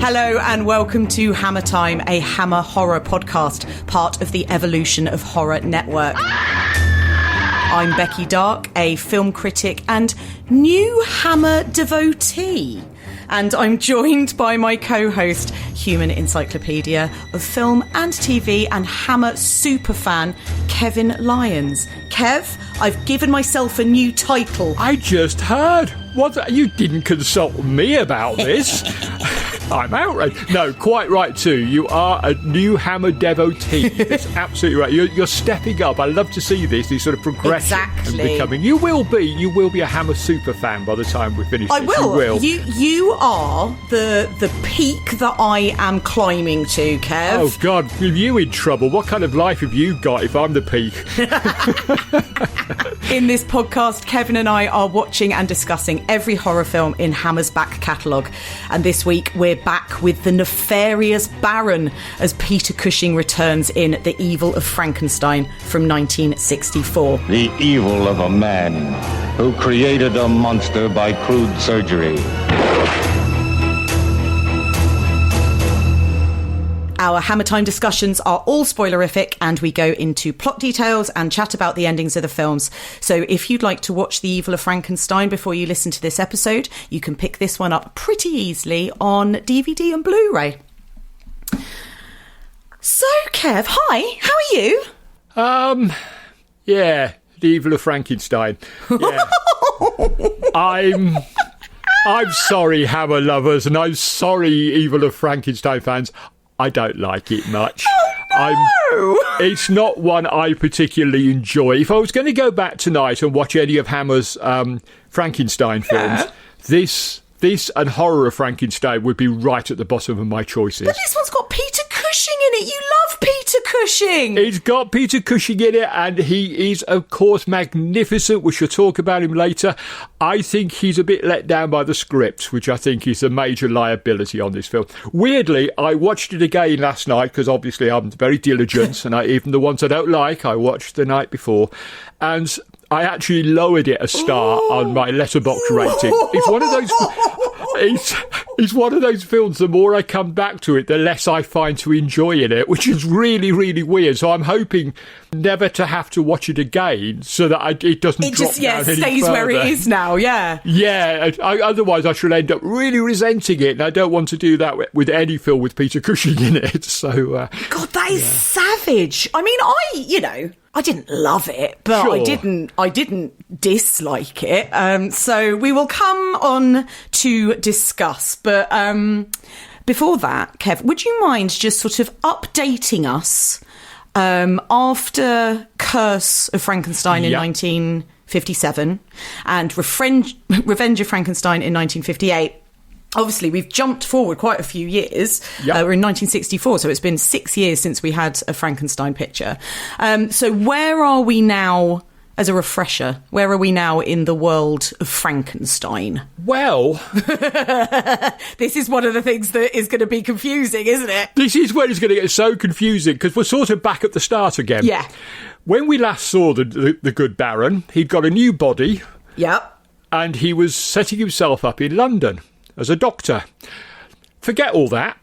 Hello and welcome to Hammer Time, a Hammer horror podcast, part of the Evolution of Horror Network. I'm Becky Darke, a film critic and new Hammer devotee. And I'm joined by my co-host, human encyclopedia of film and TV and Hammer superfan, Kevin Lyons. Kev, I've given myself a new title. I just heard. What? You didn't consult me about this. I'm outraged. No, quite right too. You are a new Hammer devotee. That's absolutely right. You're stepping up. I love to see this sort of progression. Exactly. And becoming. You will be a Hammer super fan by the time we finish. I this. will. You are the peak that I am climbing to, Kev. Oh God, are you in trouble? What kind of life have you got if I'm the peak? In this podcast, Kevin and I are watching and discussing every horror film in Hammer's back catalogue. And this week, we're back with the nefarious Baron as Peter Cushing returns in The Evil of Frankenstein from 1964. The evil of a man who created a monster by crude surgery. Our Hammer Time discussions are all spoilerific and we go into plot details and chat about the endings of the films. So if you'd like to watch The Evil of Frankenstein before you listen to this episode, you can pick this one up pretty easily on DVD and Blu-ray. So, Kev, hi, how are you? Yeah, The Evil of Frankenstein. Yeah. I'm sorry, Hammer lovers, and I'm sorry, Evil of Frankenstein fans. I don't like it much. Oh, no! It's not one I particularly enjoy. If I was going to go back tonight and watch any of Hammer's Frankenstein films, this and Horror of Frankenstein would be right at the bottom of my choices. But this one's got Peter Cushing in it. You love Peter Cushing. It's got Peter Cushing in it, and he is, of course, magnificent. We shall talk about him later. I think he's a bit let down by the script, which I think is a major liability on this film. Weirdly, I watched it again last night, because obviously I'm very diligent, and even the ones I don't like, I watched the night before. And I actually lowered it a star on my letterbox rating. It's one of those... It's one of those films, the more I come back to it, the less I find to enjoy in it, which is really, really weird. So I'm hoping never to have to watch it again so that it doesn't drop down any further. It stays where it is now, yeah. Yeah, otherwise I should end up really resenting it, and I don't want to do that with any film with Peter Cushing in it. So, God, that is savage. I mean, I didn't love it, but sure. I didn't dislike it. So we will come on to discuss. But before that, Kev, would you mind just sort of updating us after Curse of Frankenstein in 1957 and Revenge of Frankenstein in 1958? Obviously, we've jumped forward quite a few years. Yep. We're in 1964, so it's been 6 years since we had a Frankenstein picture. So where are we now, as a refresher, where are we now in the world of Frankenstein? Well... This is one of the things that is going to be confusing, isn't it? This is where it's going to get so confusing, because we're sort of back at the start again. Yeah. When we last saw the good Baron, he'd got a new body. Yep. And he was setting himself up in London as a doctor. Forget all that.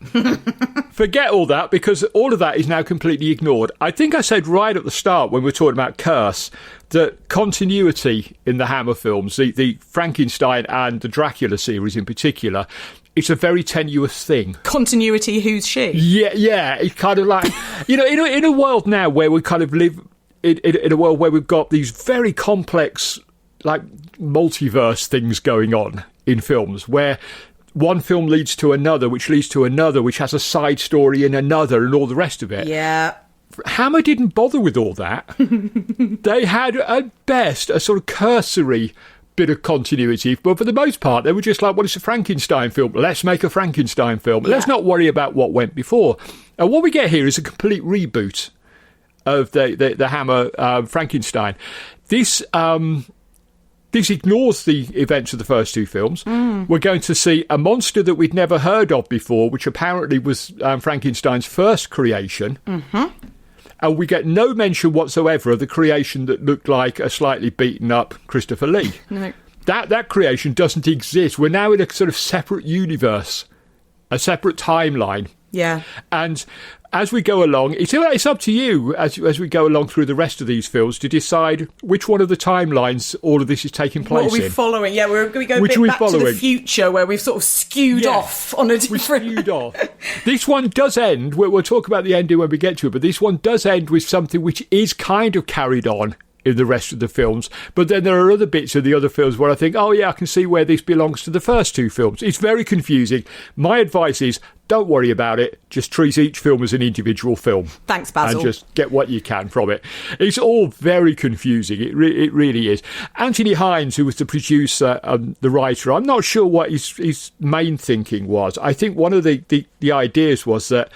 Forget all that, because all of that is now completely ignored. I think I said right at the start when we were talking about Curse that continuity in the Hammer films, the Frankenstein and the Dracula series in particular, it's a very tenuous thing. Continuity, who's she? Yeah. It's kind of like, in a world now where we kind of live in a world where we've got these very complex, like, multiverse things going on in films, where one film leads to another, which leads to another, which has a side story in another, and all the rest of it. Yeah. Hammer didn't bother with all that. They had, at best, a sort of cursory bit of continuity, but for the most part, they were just like, well, it's a Frankenstein film. Let's make a Frankenstein film. Yeah. Let's not worry about what went before. And what we get here is a complete reboot of the Hammer Frankenstein. This ignores the events of the first two films. We're going to see a monster that we'd never heard of before, which apparently was Frankenstein's first creation. Mm-hmm. And we get no mention whatsoever of the creation that looked like a slightly beaten up Christopher Lee. No. That creation doesn't exist. We're now in a sort of separate universe a separate timeline. Yeah. And as we go along, it's up to you as we go along through the rest of these films to decide which one of the timelines all of this is taking place in. What are we following? Yeah, we go a bit back to the future where we've sort of skewed off on a different... We skewed off. This one does end, we'll talk about the ending when we get to it, but this one does end with something which is kind of carried on in the rest of the films. But then there are other bits of the other films where I think, oh yeah, I can see where this belongs to the first two films. It's very confusing. My advice is, don't worry about it. Just treat each film as an individual film. Thanks, Basil. And just get what you can from it. It's all very confusing. It really is. Anthony Hines, who was the producer and the writer, I'm not sure what his main thinking was. I think one of the ideas was that,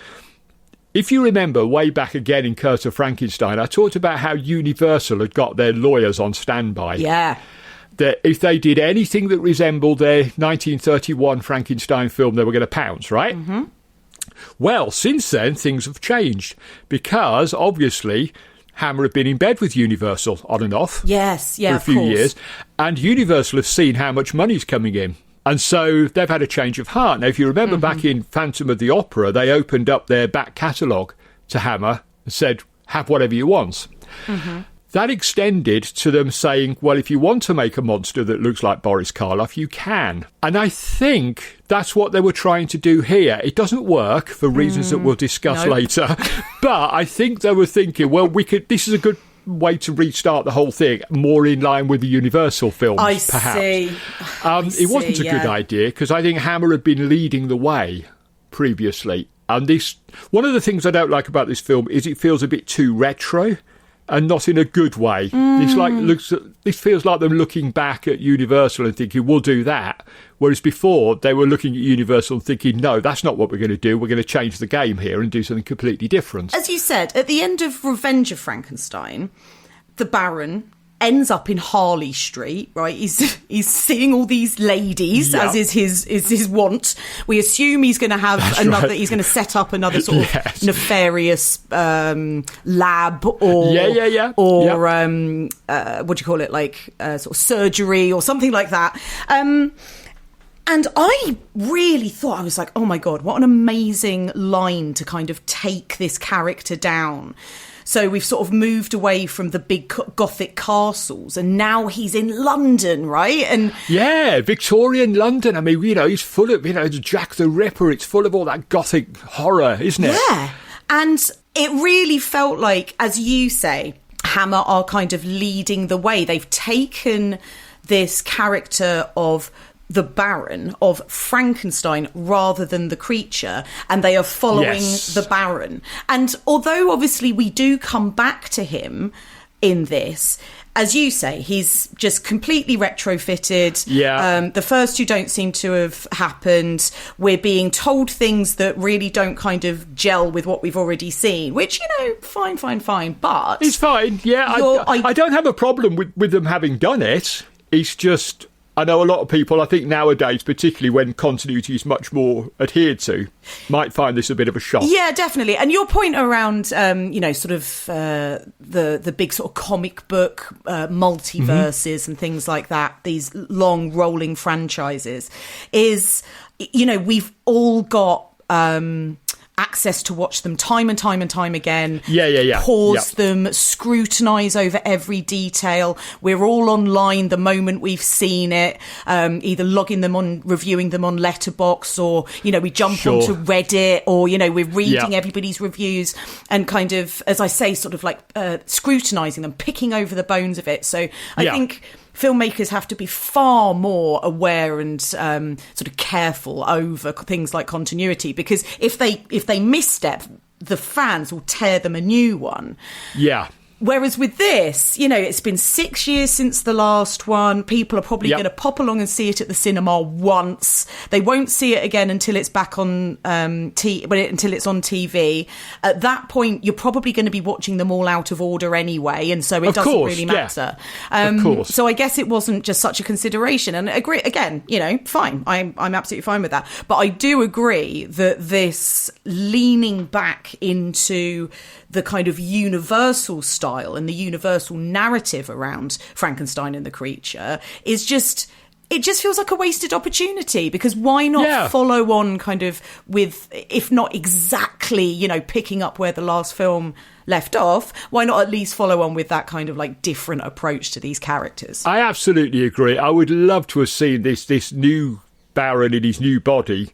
if you remember way back again in Curse of Frankenstein, I talked about how Universal had got their lawyers on standby. Yeah. That if they did anything that resembled their 1931 Frankenstein film, they were going to pounce, right? Mm-hmm. Well, since then, things have changed because, obviously, Hammer have been in bed with Universal on and off for a few years, and Universal have seen how much money's coming in. And so they've had a change of heart. Now, if you remember back in Phantom of the Opera, they opened up their back catalogue to Hammer and said, have whatever you want. Mm-hmm. That extended to them saying, well, if you want to make a monster that looks like Boris Karloff, you can. And I think that's what they were trying to do here. It doesn't work for reasons that we'll discuss later. But I think they were thinking, well, this is a good way to restart the whole thing, more in line with the Universal films, perhaps. It wasn't a good idea, because I think Hammer had been leading the way previously. And one of the things I don't like about this film is it feels a bit too retro, and not in a good way. This feels like them looking back at Universal and thinking, we'll do that. Whereas before, they were looking at Universal and thinking, no, that's not what we're going to do. We're going to change the game here and do something completely different. As you said, at the end of Revenge of Frankenstein, the Baron ends up in Harley Street, right? He's seeing all these ladies, as is his wont. We assume he's going to have he's going to set up another sort of nefarious lab or what do you call it, like sort of surgery or something like that. And I really thought, I was like, oh my God, what an amazing line to kind of take this character down. So we've sort of moved away from the big Gothic castles, and now he's in London, right? And yeah, Victorian London. I mean, he's full of, Jack the Ripper. It's full of all that Gothic horror, isn't it? Yeah. And it really felt like, as you say, Hammer are kind of leading the way. They've taken this character of the Baron, of Frankenstein, rather than the creature, and they are following the Baron. And although obviously we do come back to him in this, as you say, he's just completely retrofitted. Yeah. The first two don't seem to have happened. We're being told things that really don't kind of gel with what we've already seen, which, fine, but it's fine. Yeah, I don't have a problem with them having done it. It's just, I know a lot of people, I think nowadays, particularly when continuity is much more adhered to, might find this a bit of a shock. Yeah, definitely. And your point around, sort of the big sort of comic book multiverses and things like that, these long rolling franchises, is, we've all got access to watch them time and time and time again. Pause them, scrutinise over every detail. We're all online the moment we've seen it, either logging them on, reviewing them on Letterboxd, or, we jump onto Reddit, or, we're reading everybody's reviews and kind of, as I say, sort of like scrutinising them, picking over the bones of it. So I think filmmakers have to be far more aware and sort of careful over things like continuity, because if they misstep, the fans will tear them a new one. Yeah. Whereas with this, it's been 6 years since the last one. People are probably going to pop along and see it at the cinema once. They won't see it again until it's back on until it's on TV. At that point, you're probably going to be watching them all out of order anyway, and so it doesn't really matter. Of course. So I guess it wasn't just such a consideration. And agree again, fine. I'm absolutely fine with that. But I do agree that this leaning back into the kind of universal style and the universal narrative around Frankenstein and the creature is just it just feels like a wasted opportunity, because why not follow on kind of with, if not exactly, you know, picking up where the last film left off, why not at least follow on with that kind of like different approach to these characters? I absolutely agree. I would love to have seen this new Baron in his new body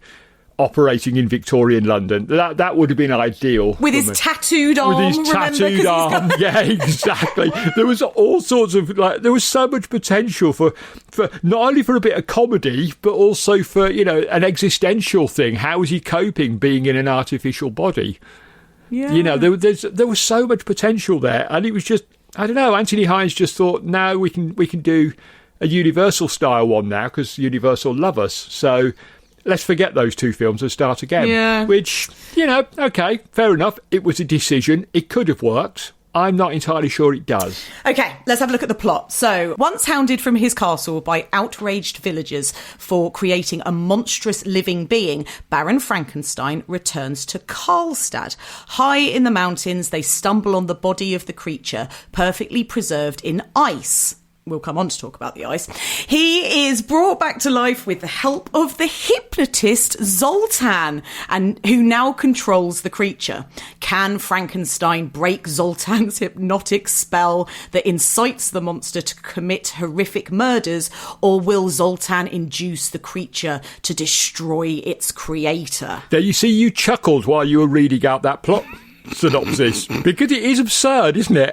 operating in Victorian London. That would have been ideal. With his tattooed arm. With his tattooed arm. Yeah, exactly. There was all sorts of, like, there was so much potential for not only for a bit of comedy, but also for, you know, an existential thing. How is he coping being in an artificial body? Yeah. You know, there was so much potential there. And it was just, I don't know, Anthony Hines just thought, no, we can do a Universal style one now, because Universal love us. So let's forget those two films and start again. Yeah. Which, you know, okay, fair enough. It was a decision. It could have worked. I'm not entirely sure it does. OK, let's have a look at the plot. So, once hounded from his castle by outraged villagers for creating a monstrous living being, Baron Frankenstein returns to Karlstad. High in the mountains, they stumble on the body of the creature, perfectly preserved in ice. We'll come on to talk about the ice. He is brought back to life with the help of the hypnotist Zoltan, and who now controls the creature. Can Frankenstein break Zoltan's hypnotic spell that incites the monster to commit horrific murders, or will Zoltan induce the creature to destroy its creator? There, you see, you chuckled while you were reading out that plot synopsis, because it is absurd, isn't it?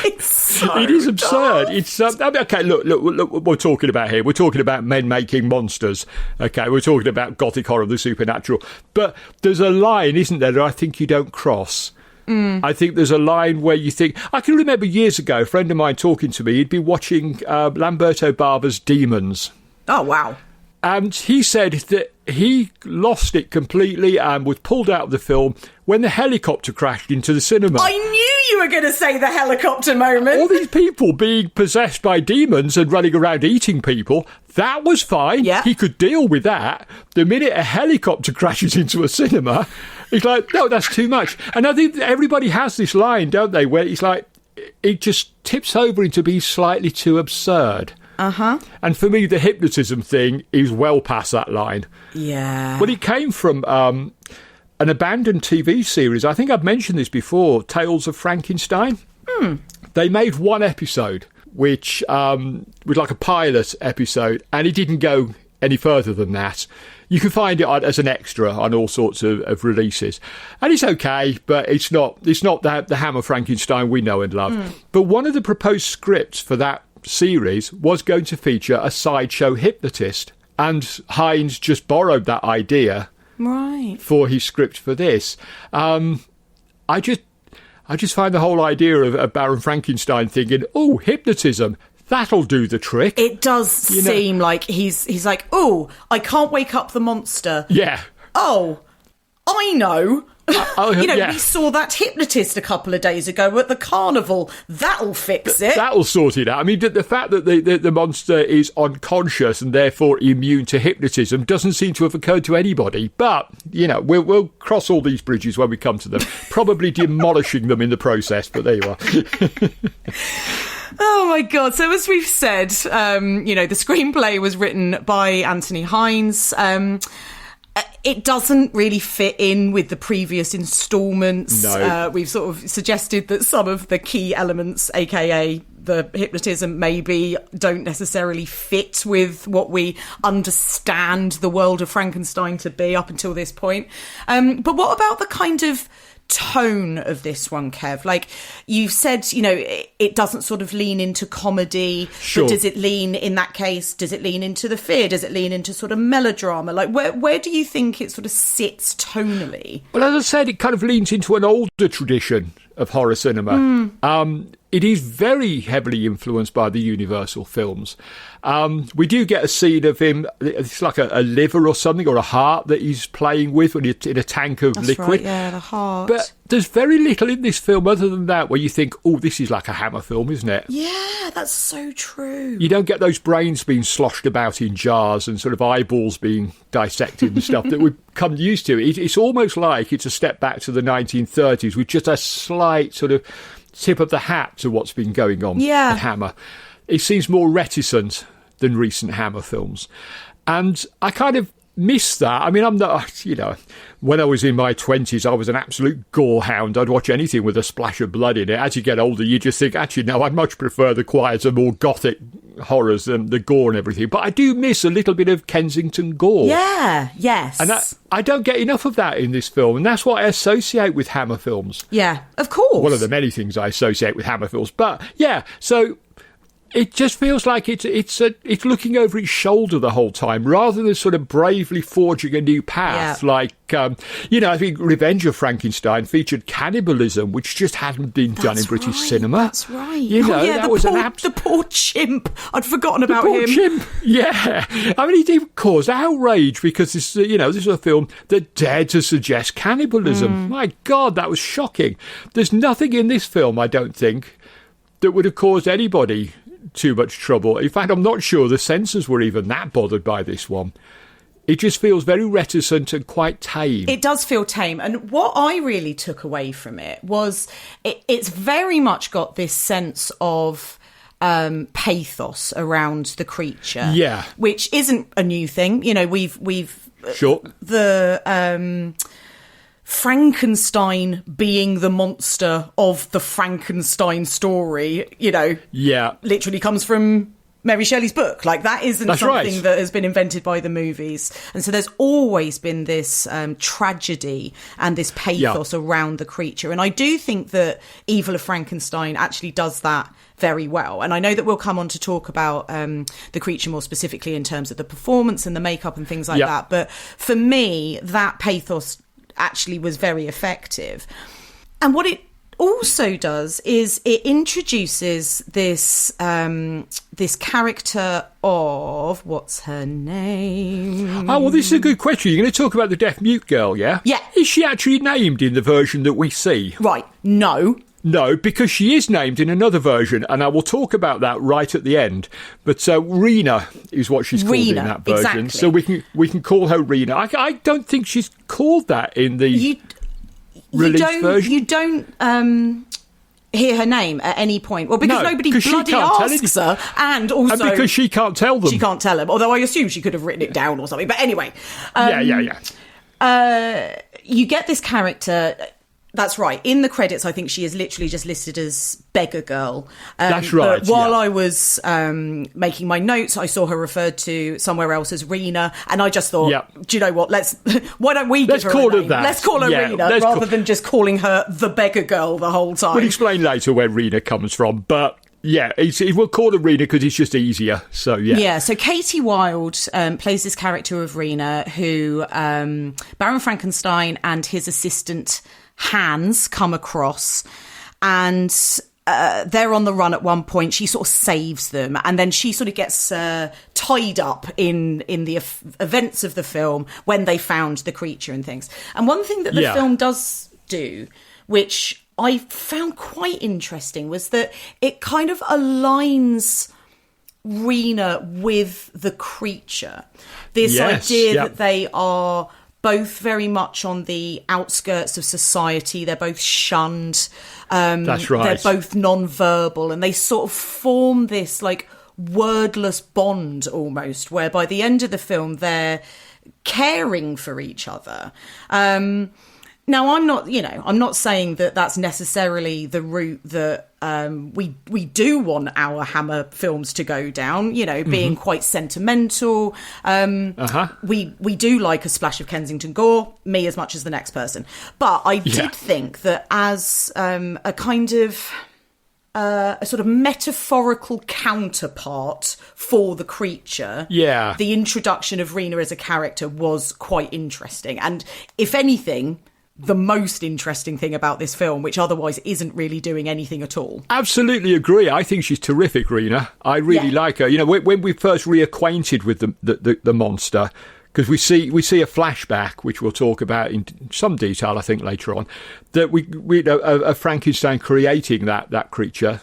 It's so it is absurd. dumb. It's I mean, okay. Look. What we're talking about here. We're talking about men making monsters. Okay, we're talking about gothic horror, the supernatural. But there's a line, isn't there, that I think you don't cross. I think there's a line where you think... I can remember years ago, a friend of mine talking to me. He'd been watching Lamberto Barber's Demons. Oh, wow. And he said that he lost it completely and was pulled out of the film when the helicopter crashed into the cinema. I knew you were going to say the helicopter moment. All these people being possessed by demons and running around eating people, that was fine. Yeah. He could deal with that. The minute a helicopter crashes into a cinema, he's like, no, that's too much. And I think everybody has this line, don't they, where it's like, it just tips over into being slightly too absurd. Uh-huh. And for me, the hypnotism thing is well past that line. Yeah. Well, it came from an abandoned TV series. I think I've mentioned this before, Tales of Frankenstein. They made one episode, which was like a pilot episode, and it didn't go any further than that. You can find it as an extra on all sorts of releases. And it's okay, but it's not the Hammer Frankenstein we know and love. But one of the proposed scripts for that series was going to feature a sideshow hypnotist, and Hines just borrowed that idea for his script for this. I just find the whole idea of Baron Frankenstein thinking, oh, hypnotism, that'll do the trick. It does seem like he's like, oh, I can't wake up the monster. Yeah. Oh, I know. Yeah. We saw that hypnotist a couple of days ago at the carnival. That'll fix it. That'll sort it out. I mean, the fact that the monster is unconscious and therefore immune to hypnotism doesn't seem to have occurred to anybody. But, we'll cross all these bridges when we come to them, probably demolishing them in the process, but there you are. Oh, my God. So as we've said, the screenplay was written by Anthony Hines. It doesn't really fit in with the previous instalments. No. We've sort of suggested that some of the key elements, aka the hypnotism, maybe don't necessarily fit with what we understand the world of Frankenstein to be up until this point. But what about the kind of tone of this one, Kev? Like you've said, it doesn't sort of lean into comedy. Sure. But does it lean into the fear? Does it lean into sort of melodrama? Like where do you think it sort of sits tonally? Well, as I said, it kind of leans into an older tradition of horror cinema. It is very heavily influenced by the Universal films. We do get a scene of him, it's like a liver or something, or a heart that he's playing with when he's in a tank of That's liquid. Right, yeah, the heart. But there's very little in this film other than that where you think, oh, this is like a Hammer film, isn't it? Yeah, that's so true. You don't get those brains being sloshed about in jars and sort of eyeballs being dissected and stuff that we've come used to. It's almost like it's a step back to the 1930s with just a slight sort of tip of the hat to what's been going on at Hammer. It seems more reticent than recent Hammer films. And I kind of miss that. I mean, I'm not, when I was in my 20s, I was an absolute gore hound. I'd watch anything with a splash of blood in it. As you get older, you just think, actually, no, I'd much prefer the quieter, more gothic horrors than the gore and everything. But I do miss a little bit of Kensington gore. Yeah, yes. And I don't get enough of that in this film, and that's what I associate with Hammer films. Yeah, of course. One of the many things I associate with Hammer films. But, yeah, so it just feels like it's looking over its shoulder the whole time, rather than sort of bravely forging a new path. Yeah. Like, I think Revenge of Frankenstein featured cannibalism, which just hadn't been done in British cinema. That's right. The poor chimp. I'd forgotten about him. Chimp. Yeah. I mean, he did cause outrage because this is a film that dared to suggest cannibalism. My God, that was shocking. There's nothing in this film, I don't think, that would have caused anybody too much trouble. In fact, I'm not sure the censors were even that bothered by this one. It just feels very reticent and quite tame. It does feel tame. And what I really took away from it was it's very much got this sense of pathos around the creature. Yeah. Which isn't a new thing. We've sure. The Frankenstein being the monster of the Frankenstein story, yeah, literally comes from Mary Shelley's book. Like, that isn't That's something right. that has been invented by the movies. And so there's always been this tragedy and this pathos around the creature. And I do think that Evil of Frankenstein actually does that very well. And I know that we'll come on to talk about the creature more specifically in terms of the performance and the makeup and things like that. But for me, that pathos actually was very effective. And what it also does is it introduces this this character of, what's her name? Oh, well, this is a good question. You're going to talk about the deaf mute girl, yeah? Yeah. Is she actually named in the version that we see? Right. No, because she is named in another version, and I will talk about that right at the end. But Rena is what she's called in that version. Exactly. So we can call her Rena. I don't think she's called that in the released version. You don't hear her name at any point. Well, because nobody bloody asks her, and also and because she can't tell them. She can't tell them. Although I assume she could have written it down or something. But anyway, you get this character. That's right. In the credits, I think she is literally just listed as Beggar Girl. That's right. But while I was making my notes, I saw her referred to somewhere else as Rena, and I just thought, do you know what? Why don't we give her a name? Let's call her Rena rather than just calling her the Beggar Girl the whole time. We'll explain later where Rena comes from, but yeah, we'll call her Rena because it's just easier. So, yeah. Yeah, so Katie Wilde plays this character of Rena who Baron Frankenstein and his assistant Hans come across, and they're on the run at one point. She sort of saves them, and then she sort of gets tied up in the events of the film when they found the creature and things. And one thing that the film does do, which I found quite interesting, was that it kind of aligns Rena with the creature. This idea that they are both very much on the outskirts of society. They're both shunned. That's right. They're both non-verbal, and they sort of form this like wordless bond almost, where by the end of the film they're caring for each other. Now, I'm not saying that that's necessarily the route that we do want our Hammer films to go down, being quite sentimental. We do like a splash of Kensington gore, me as much as the next person. But I did think that as a kind of a sort of metaphorical counterpart for the creature, the introduction of Rena as a character was quite interesting. And if anything, the most interesting thing about this film, which otherwise isn't really doing anything at all. Absolutely agree. I think she's terrific, Rena. I really like her. When we first reacquainted with the monster, because we see a flashback, which we'll talk about in some detail, I think, later on, that we of Frankenstein creating that creature.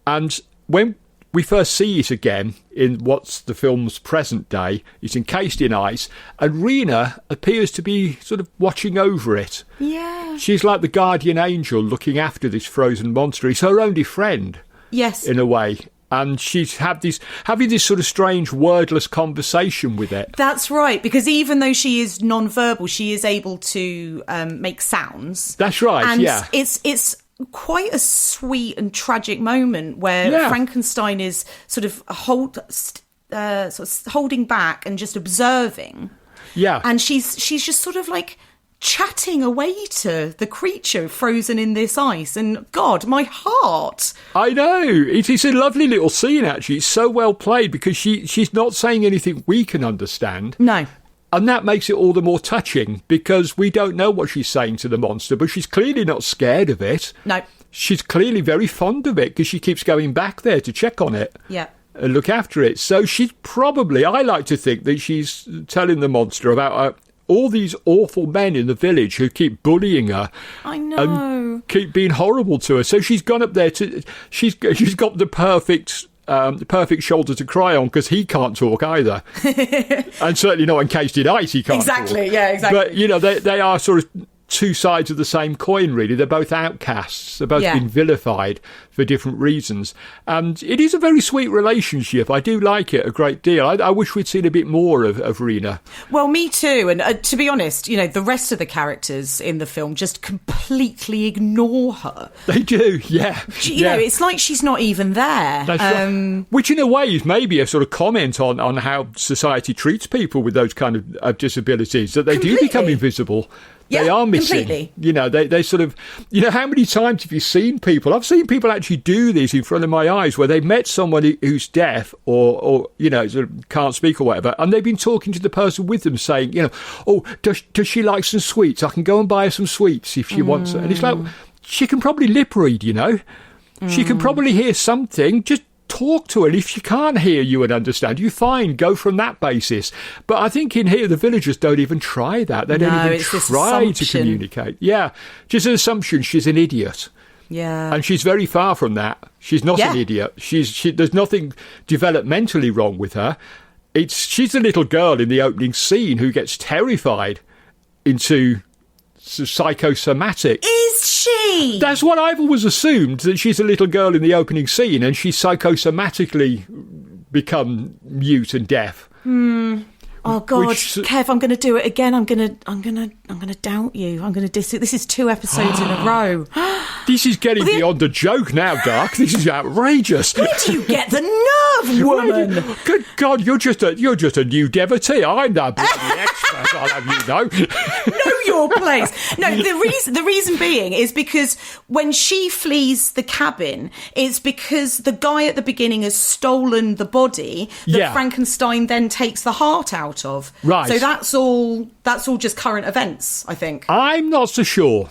And when we first see it again in what's the film's present day, it's encased in ice, and Rena appears to be sort of watching over it. Yeah. She's like the guardian angel looking after this frozen monster. He's her only friend. Yes. In a way. And she's having this sort of strange wordless conversation with it. That's right, because even though she is non-verbal, she is able to make sounds. That's right, and yeah. It's quite a sweet and tragic moment where Frankenstein is sort of holding back and just observing. Yeah. And she's just sort of like chatting away to the creature frozen in this ice, and God, my heart. I know, it is a lovely little scene actually. It's so well played because she's not saying anything we can understand. No. And that makes it all the more touching because we don't know what she's saying to the monster, but she's clearly not scared of it. No. She's clearly very fond of it because she keeps going back there to check on it. Yeah. And look after it. So she's probably, I like to think that she's telling the monster about all these awful men in the village who keep bullying her. I know. And keep being horrible to her. So she's gone up there she's got the perfect shoulder to cry on because he can't talk either. And certainly not encased in ice, he can't Exactly, talk. yeah, exactly. But, you know, they are sort of two sides of the same coin, really. They're both outcasts. They're both been vilified for different reasons. And it is a very sweet relationship. I do like it a great deal. I wish we'd seen a bit more of Rena. Well, me too. And to be honest, you know, the rest of the characters in the film just completely ignore her. They do, yeah. You know, it's like she's not even there. That's right. Which in a way is maybe a sort of comment on how society treats people with those kind of disabilities, that they do become invisible. They are missing. Completely. You know, they sort of, you know, how many times have you seen people? I've seen people actually do this in front of my eyes where they've met someone who's deaf or you know, sort of can't speak or whatever, and they've been talking to the person with them saying, you know, oh, does she like some sweets? I can go and buy her some sweets if she wants it. And it's like, she can probably lip read, you know. She can probably hear something. Just talk to her. And if she can't hear you and understand you, fine, go from that basis. But I think in here the villagers don't even try that. They don't even try to communicate. Yeah, just an assumption she's an idiot. Yeah. And she's very far from that. She's not an idiot. There's nothing developmentally wrong with her. She's the little girl in the opening scene who gets terrified into psychosomatic. Is she? That's what I've always assumed, that she's a little girl in the opening scene and she's psychosomatically become mute and deaf. Oh God, Kev, I'm going to do it again. I'm going to doubt you. I'm going to diss it. This is 2 episodes in a row. This is getting beyond a joke now, Darke. This is outrageous. Where do you get the nerve, woman? Good God, you're just a new devotee. I'm the bloody expert, I'll have you know. Know your place. No, the reason being is because when she flees the cabin, it's because the guy at the beginning has stolen the body that Frankenstein then takes the heart out of. Right. So that's all just current events, I think. I'm not so sure.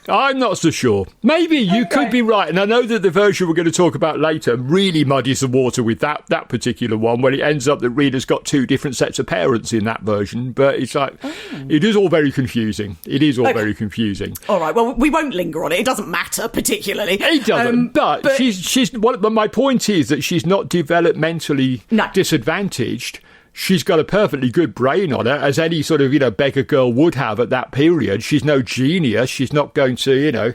I'm not so sure. Maybe you could be right. And I know that the version we're going to talk about later really muddies the water with that particular one, where it ends up that Rena's got 2 different sets of parents in that version. But it's like, it is all very confusing. It is all very confusing. All right, well, we won't linger on it. It doesn't matter particularly. It doesn't. But my point is that she's not developmentally disadvantaged. She's got a perfectly good brain on her, as any sort of, you know, beggar girl would have at that period. She's no genius. She's not going to, you know,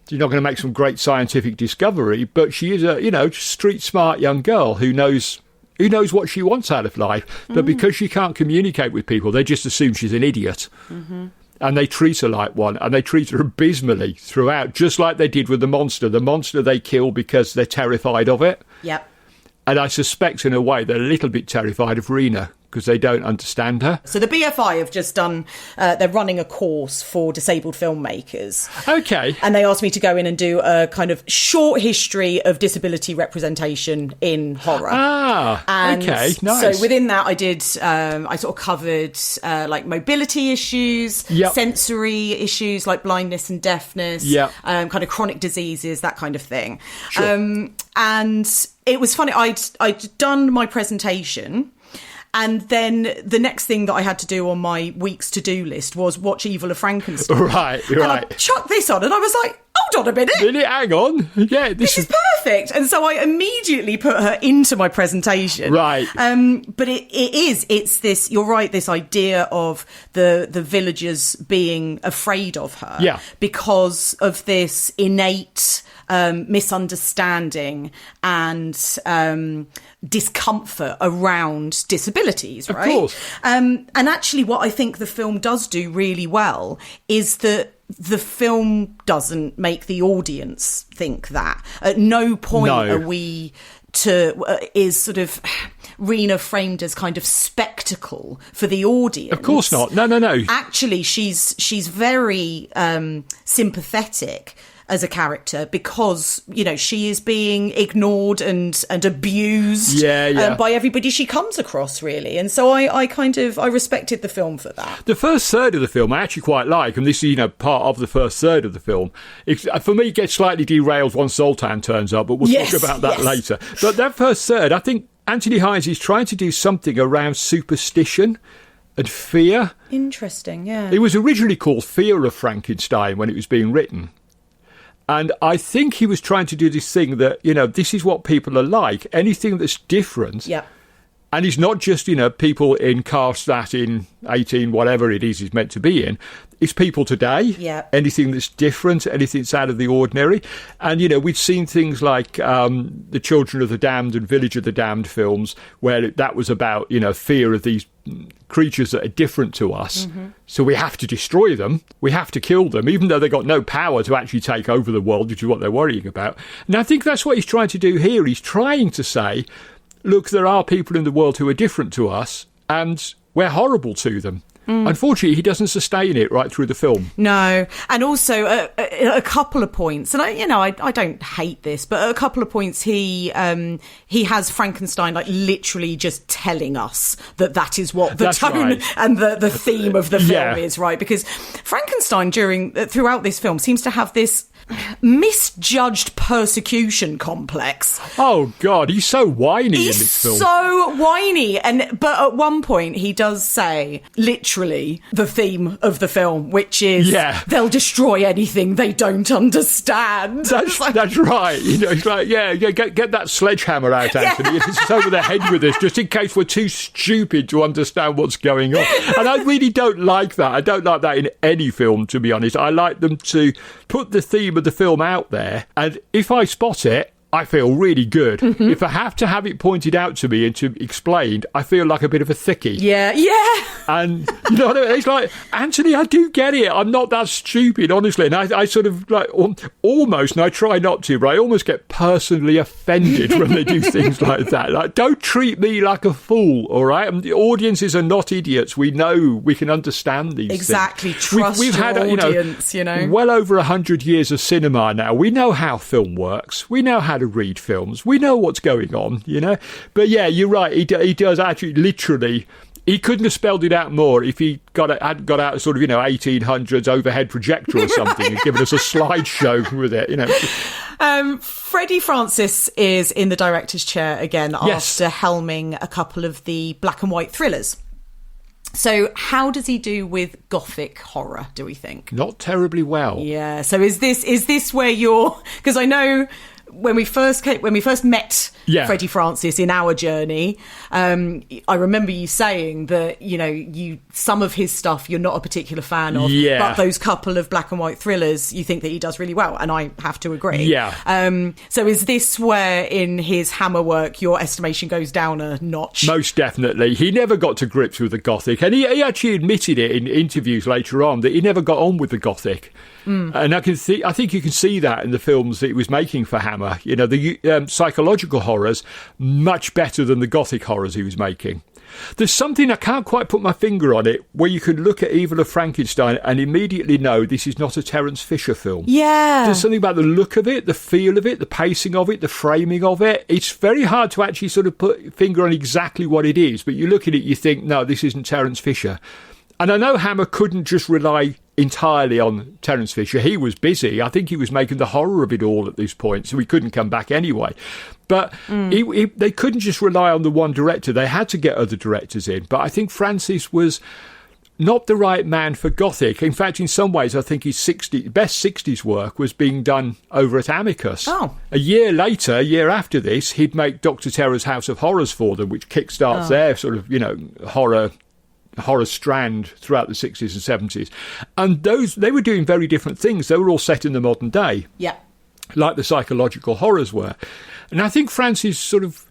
she's not going to make some great scientific discovery, but she is a, you know, street smart young girl who knows what she wants out of life. But because she can't communicate with people, they just assume she's an idiot. And they treat her like one, and they treat her abysmally throughout, just like they did with the monster. The monster they kill because they're terrified of it. Yep. And I suspect, in a way, they're a little bit terrified of Rena because they don't understand her. So the BFI have just done, they're running a course for disabled filmmakers. Okay. And they asked me to go in and do a kind of short history of disability representation in horror. Okay, nice. So within that, I did, I sort of covered like mobility issues, sensory issues like blindness and deafness, kind of chronic diseases, that kind of thing. Sure. And it was funny, I'd done my presentation, and then the next thing that I had to do on my week's to-do list was watch Evil of Frankenstein. Right. And I chucked this on, and I was like, oh hold on a minute. Hang on. Yeah, This is perfect. And so I immediately put her into my presentation. Right. But it's this, you're right, this idea of the villagers being afraid of her. Yeah. Because of this innate misunderstanding and discomfort around disabilities, right? Of course. And actually what I think the film does do really well is that the film doesn't make the audience think that. At no point are we is sort of Rena framed as kind of spectacle for the audience. Of course not. No. Actually, she's very sympathetic as a character because, you know, she is being ignored and abused by everybody she comes across, really. And so I respected the film for that. The first third of the film I actually quite like, and this is, you know, part of the first third of the film. For me, it gets slightly derailed once Zoltan turns up, but we'll talk about that later. But that first third, I think Anthony Hines is trying to do something around superstition and fear. Interesting, yeah. It was originally called Fear of Frankenstein when it was being written. And I think he was trying to do this thing that, you know, this is what people are like. Anything that's different. Yeah. And it's not just, you know, people in cast that in 18, whatever it is he's meant to be in. It's people today. Yeah. Anything that's different, anything that's out of the ordinary. And, you know, we've seen things like the Children of the Damned and Village of the Damned films where that was about, you know, fear of these creatures that are different to us. Mm-hmm. So we have to destroy them. We have to kill them, even though they've got no power to actually take over the world, which is what they're worrying about. And I think that's what he's trying to do here. He's trying to say, look, there are people in the world who are different to us, and we're horrible to them. Unfortunately, he doesn't sustain it right through the film. No, and also a couple of points, and I don't hate this, but at a couple of points he has Frankenstein like literally just telling us that is what the tone and the theme of the film is, right? Because Frankenstein throughout this film seems to have this misjudged persecution complex. Oh God, he's so whiny in this film. He's so whiny, but at one point he does say literally the theme of the film, which is they'll destroy anything they don't understand. That's right. You know, it's like get that sledgehammer out, Anthony. It's over the head with us, just in case we're too stupid to understand what's going on. And I really don't like that. I don't like that in any film, to be honest. I like them to put the theme of the film out there, and if I spot it, I feel really good. Mm-hmm. If I have to have it pointed out to me and to explained, I feel like a bit of a thickie. Yeah. And you know what I mean? It's like, Anthony, I do get it. I'm not that stupid, honestly. And I sort of like almost, and I try not to, but I almost get personally offended when they do things like that. Like, don't treat me like a fool, all right? And the audiences are not idiots. We know, we can understand these things. Exactly. Trust your audience, you know. Well over 100 years of cinema now. We know how film works. We know how to read films. We know what's going on, you know. But yeah, you're right. He does actually literally. He couldn't have spelled it out more if he had got out a sort of, you know, 1800s overhead projector or something and given us a slideshow with it, you know. Freddie Francis is in the director's chair again after helming a couple of the black and white thrillers. So how does he do with gothic horror, do we think? Not terribly well. Yeah. So is this where you're... Because I know... When we first met Freddie Francis in our journey, I remember you saying that, you know, some of his stuff you're not a particular fan of, but those couple of black and white thrillers you think that he does really well, and I have to agree. Yeah. So is this where in his Hammer work your estimation goes down a notch? Most definitely. He never got to grips with the Gothic, and he actually admitted it in interviews later on that he never got on with the Gothic. And I think you can see that in the films that he was making for Hammer. You know, the psychological horrors, much better than the Gothic horrors he was making. There's something, I can't quite put my finger on it, where you can look at Evil of Frankenstein and immediately know this is not a Terence Fisher film. Yeah. There's something about the look of it, the feel of it, the pacing of it, the framing of it. It's very hard to actually sort of put a finger on exactly what it is, but you look at it, you think, no, this isn't Terence Fisher. And I know Hammer couldn't just rely entirely on Terence Fisher. He was busy. I think he was making the horror of it all at this point, so he couldn't come back anyway. But they couldn't just rely on the one director. They had to get other directors in. But I think Francis was not the right man for Gothic. In fact, in some ways, I think his best 60s work was being done over at Amicus. Oh. A year after this, he'd make Dr. Terror's House of Horrors for them, which kickstarts their sort of, horror strand throughout the 60s and 70s. And they were doing very different things. They were all set in the modern day. Yeah. Like the psychological horrors were. And I think Francis sort of,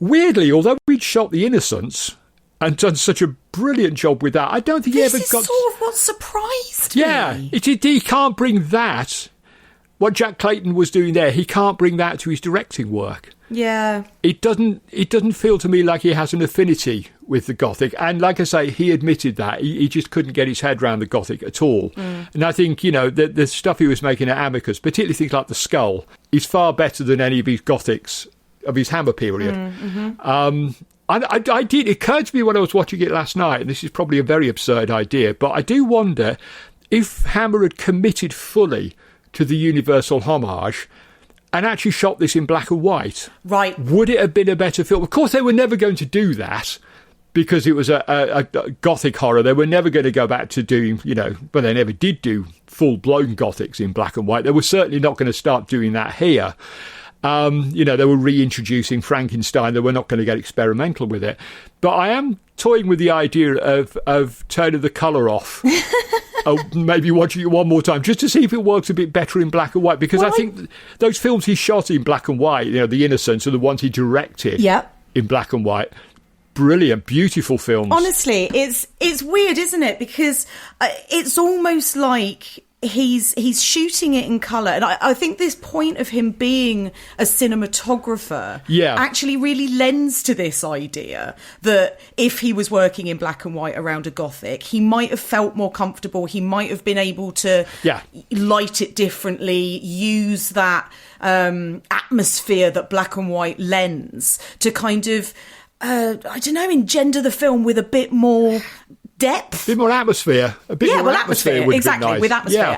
weirdly, although he'd shot The Innocents and done such a brilliant job with that, I don't think he ever got... This is sort of what surprised me. Yeah, he can't bring that, what Jack Clayton was doing there, he can't bring that to his directing work. Yeah. It doesn't feel to me like he has an affinity with the Gothic. And like I say, he admitted that. He just couldn't get his head around the Gothic at all. And I think, the stuff he was making at Amicus, particularly things like The Skull, is far better than any of his Gothics of his Hammer period. It occurred to me when I was watching it last night, and this is probably a very absurd idea, but I do wonder if Hammer had committed fully to the universal homage and actually shot this in black and white. Right. Would it have been a better film? Of course, they were never going to do that because it was a Gothic horror. They were never going to go back to doing, but they never did do full-blown Gothics in black and white. They were certainly not going to start doing that here. They were reintroducing Frankenstein. They were not going to get experimental with it. But I am toying with the idea of turning the colour off. Maybe watching it one more time just to see if it works a bit better in black and white. Because I think those films he shot in black and white, The Innocents, are the ones he directed in black and white. Brilliant, beautiful films. Honestly, it's weird, isn't it? Because it's almost like he's shooting it in colour, and I think this point of him being a cinematographer actually really lends to this idea that if he was working in black and white around a Gothic, he might have felt more comfortable, he might have been able to light it differently, use that atmosphere that black and white lends to kind of engender the film with a bit more depth, a bit more atmosphere, atmosphere would exactly be nice. With atmosphere,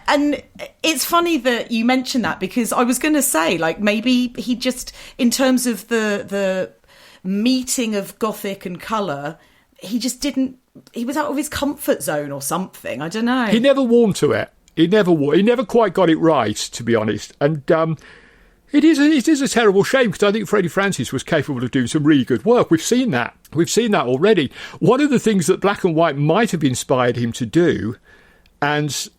and it's funny that you mentioned that because I was going to say maybe he just, in terms of the meeting of Gothic and colour, he was out of his comfort zone or something. I don't know. He never warmed to it. He never quite got it right, to be honest, and. It is a terrible shame because I think Freddie Francis was capable of doing some really good work. We've seen that already. One of the things that black and white might have inspired him to do, and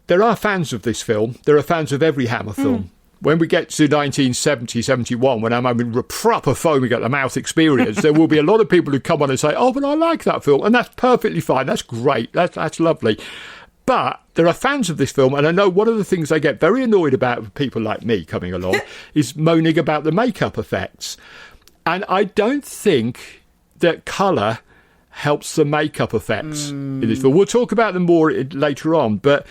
there are fans of this film, there are fans of every Hammer film. When we get to 1970, 71, when I'm having proper foaming at the mouth experience, there will be a lot of people who come on and say, oh, but I like that film. And that's perfectly fine. That's great. That's lovely. But there are fans of this film, and I know one of the things they get very annoyed about with people like me coming along is moaning about the makeup effects. And I don't think that colour helps the makeup effects in this film. We'll talk about them more later on, but,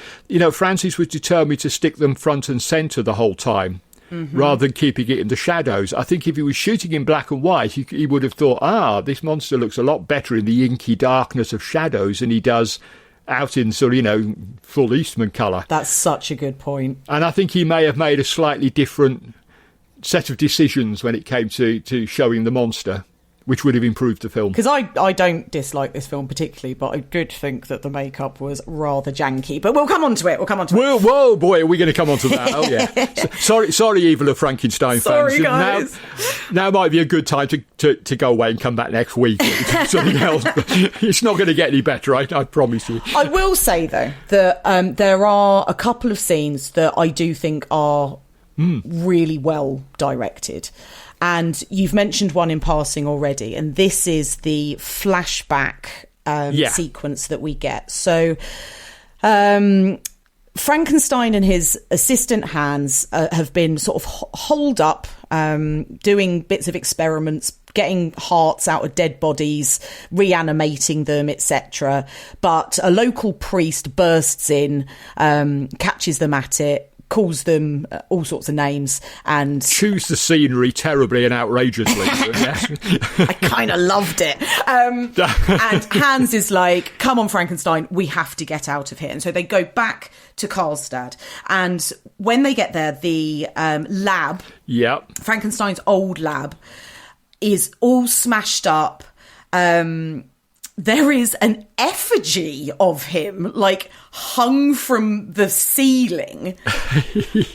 Francis was determined to stick them front and centre the whole time. Rather than keeping it in the shadows. I think if he was shooting in black and white, he would have thought, this monster looks a lot better in the inky darkness of shadows than he does out in sort of, full Eastman colour. That's such a good point. And I think he may have made a slightly different set of decisions when it came to showing the monster, which would have improved the film. Because I don't dislike this film particularly, but I did think that the makeup was rather janky. But we'll come on to it. Whoa, boy, are we going to come on to that? Oh, yeah. Sorry, Evil of Frankenstein sorry, fans. Guys. Now might be a good time to go away and come back next week. Something else. It's not going to get any better, I promise you. I will say, though, that there are a couple of scenes that I do think are really well directed. And you've mentioned one in passing already, and this is the flashback sequence that we get. So Frankenstein and his assistant Hans have been sort of holed up, doing bits of experiments, getting hearts out of dead bodies, reanimating them, etc. But a local priest bursts in, catches them at it, calls them all sorts of names, and chews the scenery terribly and outrageously. I kind of loved it. And Hans is like, come on, Frankenstein, we have to get out of here. And so they go back to Karlstad. And when they get there, the lab, Frankenstein's old lab, is all smashed up. there is an effigy of him, like, hung from the ceiling,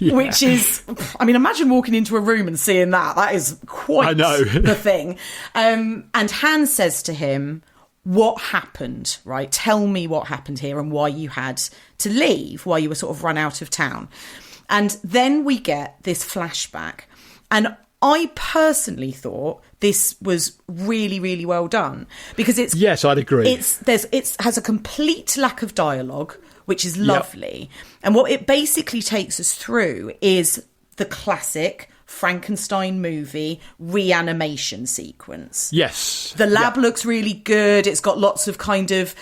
which is, I mean, imagine walking into a room and seeing that. That is quite the thing. And Hans says to him, what happened, right? Tell me what happened here and why you had to leave, why you were sort of run out of town. And then we get this flashback. And I personally thought this was really, really well done because it's... Yes, I'd agree. It has a complete lack of dialogue, which is lovely. Yep. And what it basically takes us through is the classic Frankenstein movie reanimation sequence. Yes. The lab looks really good. It's got lots of kind of...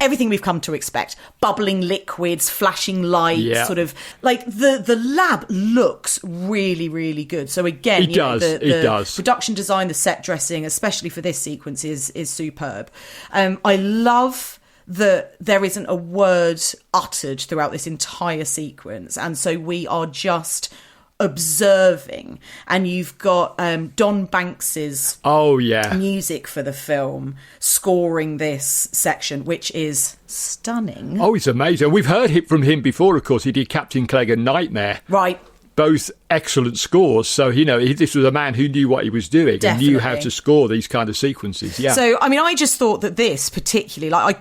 everything we've come to expect. Bubbling liquids, flashing lights, sort of like the lab looks really, really good. So again, it does. Production design, the set dressing, especially for this sequence, is superb. I love that there isn't a word uttered throughout this entire sequence. And so we are just observing, and you've got Don Banks's music for the film scoring this section, which is stunning. Oh, it's amazing. We've heard it from him before, of course. He did Captain Clegg and Nightmare. Right. Both excellent scores. So, this was a man who knew what he was doing. Definitely. And knew how to score these kind of sequences. Yeah. So, I mean, I just thought that this particularly,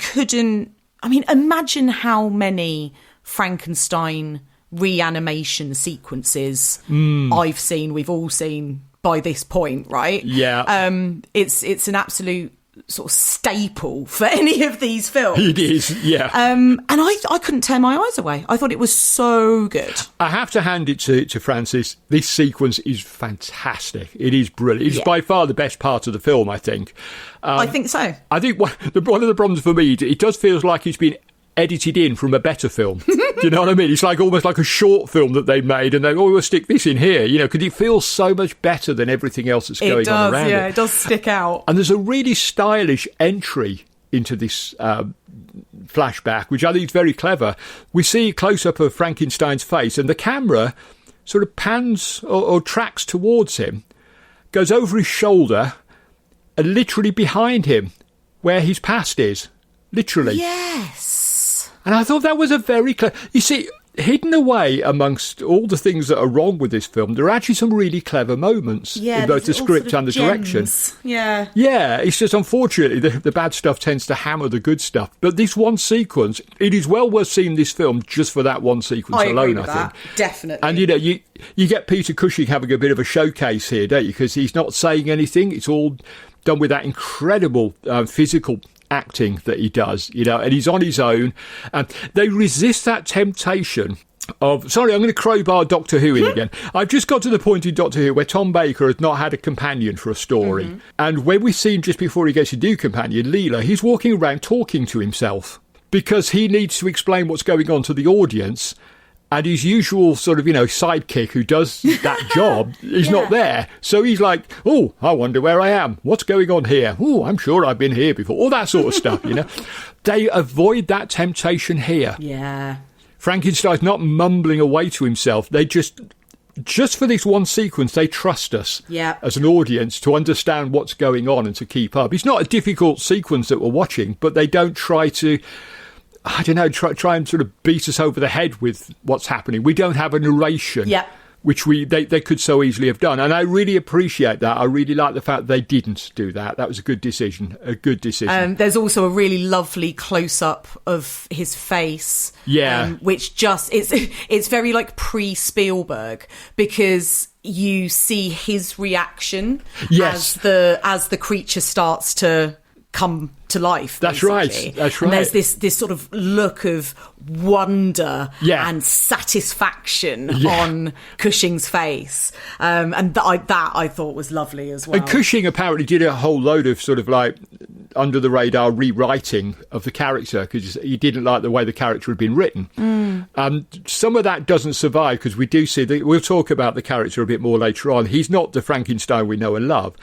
imagine how many Frankenstein reanimation sequences we've all seen by this point, right? Yeah. It's an absolute sort of staple for any of these films. It is, yeah. And I couldn't tear my eyes away. I thought it was so good. I have to hand it to Francis. This sequence is fantastic. It is brilliant. It's by far the best part of the film, I think. I think so. I think one of the problems for me, it does feel like it's been edited in from a better film. Do you know what I mean? It's like almost like a short film that they made and we'll stick this in here, because it feels so much better than everything else that's going on around it. It does stick out. And there's a really stylish entry into this flashback, which I think is very clever. We see a close-up of Frankenstein's face and the camera sort of pans or tracks towards him, goes over his shoulder and literally behind him where his past is. Literally. Yes. And I thought that was a very clever... You see, hidden away amongst all the things that are wrong with this film, there are actually some really clever moments in both the script and the direction. Yeah. Yeah, it's just unfortunately the bad stuff tends to hammer the good stuff. But this one sequence, it is well worth seeing this film just for that one sequence alone, I think. Definitely. And, you get Peter Cushing having a bit of a showcase here, don't you? Because he's not saying anything. It's all done with that incredible physical acting that he does, and he's on his own. And they resist that temptation of... Sorry, I'm going to crowbar Doctor Who in again. I've just got to the point in Doctor Who where Tom Baker has not had a companion for a story. Mm-hmm. And when we see him just before he gets a new companion, Leela, he's walking around talking to himself because he needs to explain what's going on to the audience. And his usual sort of, sidekick who does that job is not there. So he's like, oh, I wonder where I am. What's going on here? Oh, I'm sure I've been here before. All that sort of stuff, They avoid that temptation here. Yeah. Frankenstein's not mumbling away to himself. They just for this one sequence, they trust us as an audience to understand what's going on and to keep up. It's not a difficult sequence that we're watching, but they don't try to... I don't know, try and sort of beat us over the head with what's happening. We don't have a narration, which they could so easily have done. And I really appreciate that. I really like the fact they didn't do that. That was a good decision, There's also a really lovely close-up of his face, which just, it's very like pre-Spielberg, because you see his reaction as the creature starts to come to life. That's right. And there's this sort of look of wonder and satisfaction on Cushing's face, and that I thought was lovely as well. And Cushing apparently did a whole load of sort of like under the radar rewriting of the character because he didn't like the way the character had been written. Some of that doesn't survive because we do see we'll talk about the character a bit more later on. He's not the Frankenstein we know and love.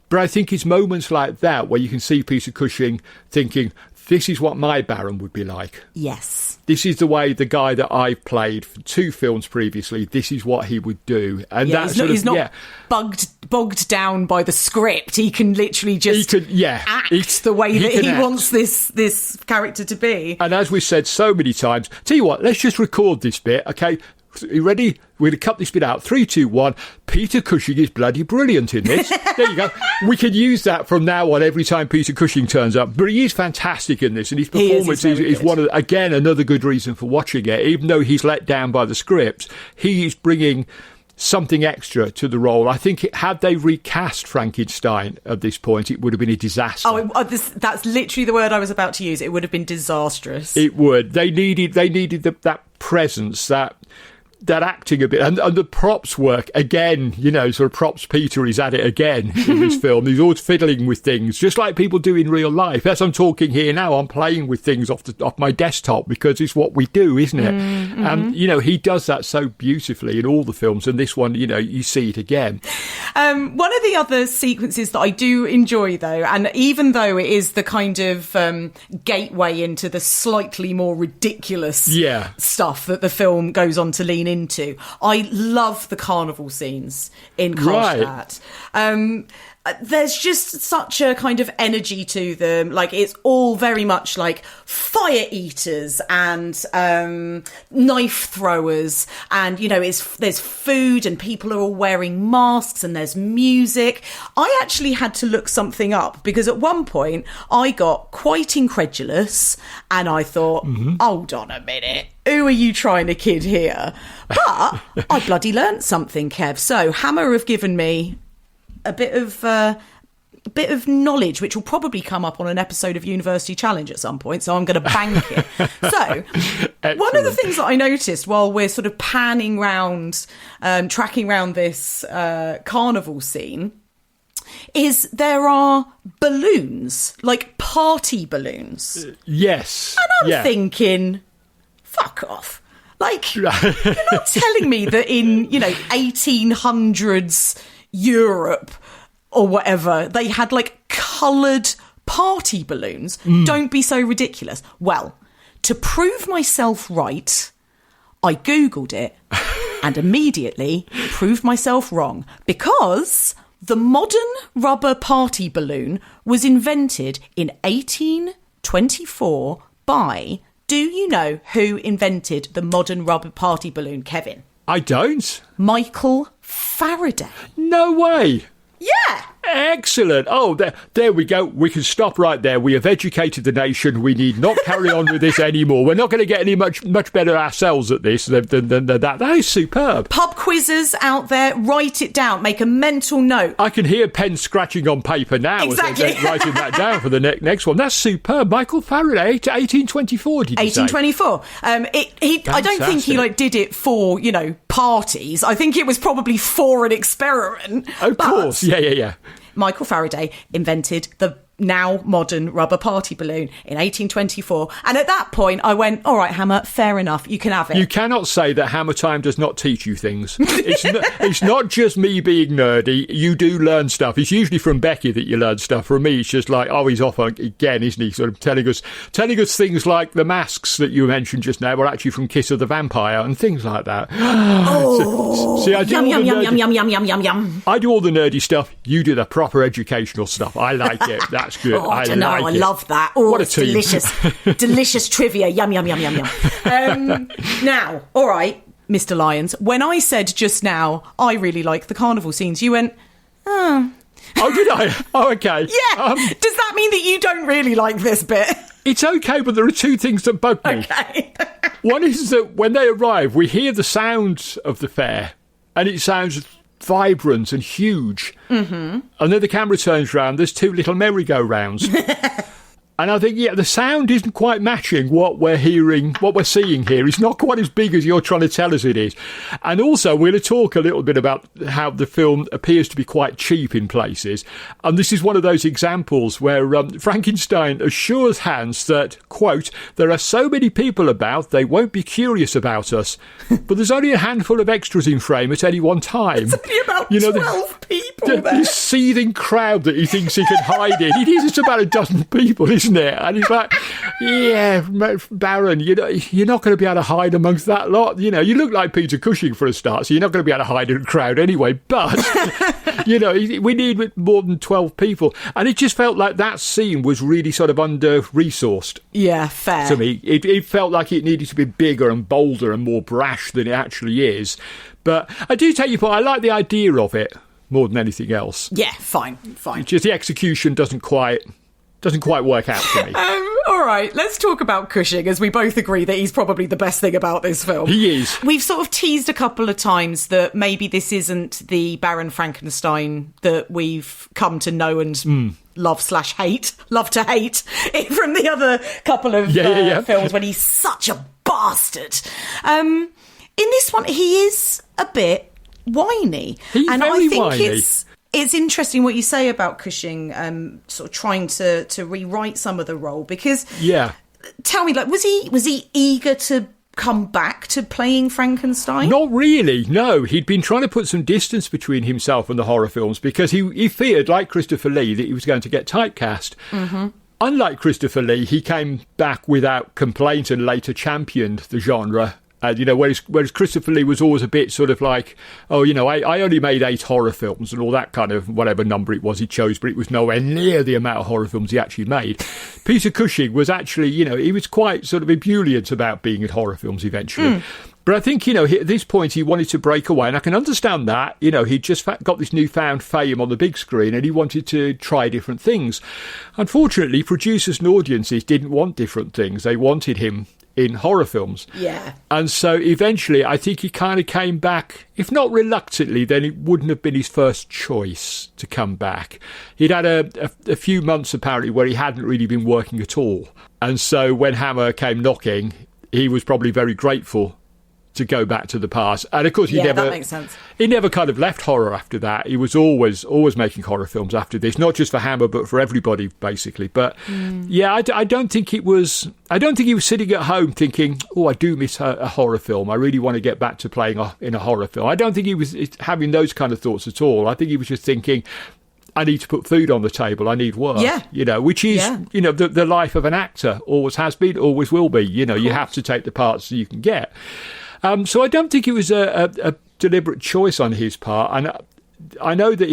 But I think it's moments like that where you can see Peter Cushing thinking, this is what my Baron would be like. Yes. This is the way the guy that I've played for 2 films previously, this is what he would do. And yeah, he's not bogged down by the script. He can literally just act the way that he wants this character to be. And as we've said so many times, tell you what, let's just record this bit, okay? Are you ready? We're going to cut this bit out. 3, 2, 1. Peter Cushing is bloody brilliant in this. There you go. We can use that from now on every time Peter Cushing turns up. But he is fantastic in this, and his performance is one of, again, another good reason for watching it. Even though he's let down by the script, he is bringing something extra to the role. I think had they recast Frankenstein at this point, it would have been a disaster. That's literally the word I was about to use. It would have been disastrous. It would. They needed that presence, that acting a bit, and the props work again. Sort of props Peter is at it again in this film. He's always fiddling with things, just like people do in real life. As I'm talking here now, I'm playing with things off my desktop because it's what we do, isn't it? Mm-hmm. And he does that so beautifully in all the films, and this one, you see it again. One of the other sequences that I do enjoy, though, and even though it is the kind of gateway into the slightly more ridiculous stuff that the film goes on to lean into, I love the carnival scenes in Karlstadt. Right. There's just such a kind of energy to them. Like, it's all very much like fire eaters and knife throwers, and there's food and people are all wearing masks and there's music. I actually had to look something up because at one point I got quite incredulous and I thought, hold on a minute, who are you trying to kid here? But I bloody learnt something, Kev. So Hammer have given me a bit of knowledge, which will probably come up on an episode of University Challenge at some point, so I'm going to bank it. So one of the things that I noticed while we're sort of panning round, tracking round this carnival scene, is there are balloons, like party balloons. Yes. And I'm thinking, fuck off. Like, you're not telling me that in, 1800s Europe or whatever, they had like coloured party balloons. Don't be so ridiculous. Well, to prove myself right, I Googled it and immediately proved myself wrong, because the modern rubber party balloon was invented in 1824 by... Do you know who invented the modern rubber party balloon, Kevin? I don't. Michael Faraday. No way. Yeah. Excellent. Oh, there we go. We can stop right there. We have educated the nation. We need not carry on with this anymore. We're not going to get any much better ourselves at this than that. That is superb. Pub quizzes out there, write it down. Make a mental note. I can hear pen scratching on paper now. Exactly. As they're writing that down for the next one. That's superb. Michael Faraday, 1824, did you 1824. say? I don't think he did it for, parties. I think it was probably for an experiment. Of course. Yeah. Michael Faraday invented the now modern rubber party balloon in 1824. And at that point, I went, all right, Hammer, fair enough. You can have it. You cannot say that Hammer Time does not teach you things. It's not just me being nerdy. You do learn stuff. It's usually from Becky that you learn stuff. From me, it's just like, oh, he's off again, isn't he? Sort of telling us things like the masks that you mentioned just now were actually from Kiss of the Vampire and things like that. Oh, see, I do yum, yum. I do all the nerdy stuff. You do the proper educational stuff. I like it. That's good. Oh, I don't know. I love that. Oh, what a it's team. Delicious. Delicious trivia. Yum. Now, all right, Mr. Lyons, when I said just now, I really like the carnival scenes, you went, oh. Oh, did I? Oh, okay. Yeah. Does that mean that you don't really like this bit? It's okay, but there are two things that bug me. Okay. One is that when they arrive, we hear the sound of the fair, and it sounds vibrant and huge. Mm-hmm. And then the camera turns round, there's 2 little merry-go-rounds. And I think, the sound isn't quite matching what we're hearing, what we're seeing here. It's not quite as big as you're trying to tell us it is. And also, we're going to talk a little bit about how the film appears to be quite cheap in places. And this is one of those examples where Frankenstein assures Hans that, quote, there are so many people about, they won't be curious about us. But there's only a handful of extras in frame at any one time. It's only about 12 people there. This seething crowd that he thinks he can hide in. It is, it's about a dozen people, isn't isn't it? And he's like, yeah, Baron, you're not going to be able to hide amongst that lot. You look like Peter Cushing for a start, so you're not going to be able to hide in a crowd anyway. But, we need more than 12 people. And it just felt like that scene was really sort of under-resourced. Yeah, fair. To me, it felt like it needed to be bigger and bolder and more brash than it actually is. But I do take your point. I like the idea of it more than anything else. Yeah, fine. It's just the execution doesn't quite work out for me. All right, let's talk about Cushing, as we both agree that he's probably the best thing about this film. He is. We've sort of teased a couple of times that maybe this isn't the Baron Frankenstein that we've come to know and love to hate from the other couple of films when he's such a bastard. In this one, he is a bit whiny. He's very whiny. It's interesting what you say about Cushing sort of trying to rewrite some of the role, because tell me, like, was he eager to come back to playing Frankenstein? Not really, no. He'd been trying to put some distance between himself and the horror films because he feared, like Christopher Lee, that he was going to get typecast. Mm-hmm. Unlike Christopher Lee, he came back without complaint and later championed the genre. Whereas Christopher Lee was always a bit sort of like, I only made 8 horror films and all that kind of whatever number it was he chose, but it was nowhere near the amount of horror films he actually made. Peter Cushing was actually, he was quite sort of ebullient about being in horror films eventually. But I think, at this point he wanted to break away, and I can understand that. He'd just got this newfound fame on the big screen and he wanted to try different things. Unfortunately, producers and audiences didn't want different things. They wanted him in horror films. Yeah. And so eventually I think he kind of came back, if not reluctantly, then it wouldn't have been his first choice to come back. He'd had a few months apparently where he hadn't really been working at all. And so when Hammer came knocking, he was probably very grateful to go back to the past. And of course that makes sense. He never kind of left horror after that. He was always making horror films after this, not just for Hammer but for everybody basically. But I don't think he was sitting at home thinking, I do miss a horror film, I really want to get back to playing in a horror film. I don't think he was having those kind of thoughts at all. I think he was just thinking, I need to put food on the table, I need work, which is, the life of an actor, always has been, always will be. You have to take the parts that you can get. So I don't think it was a deliberate choice on his part. And I know that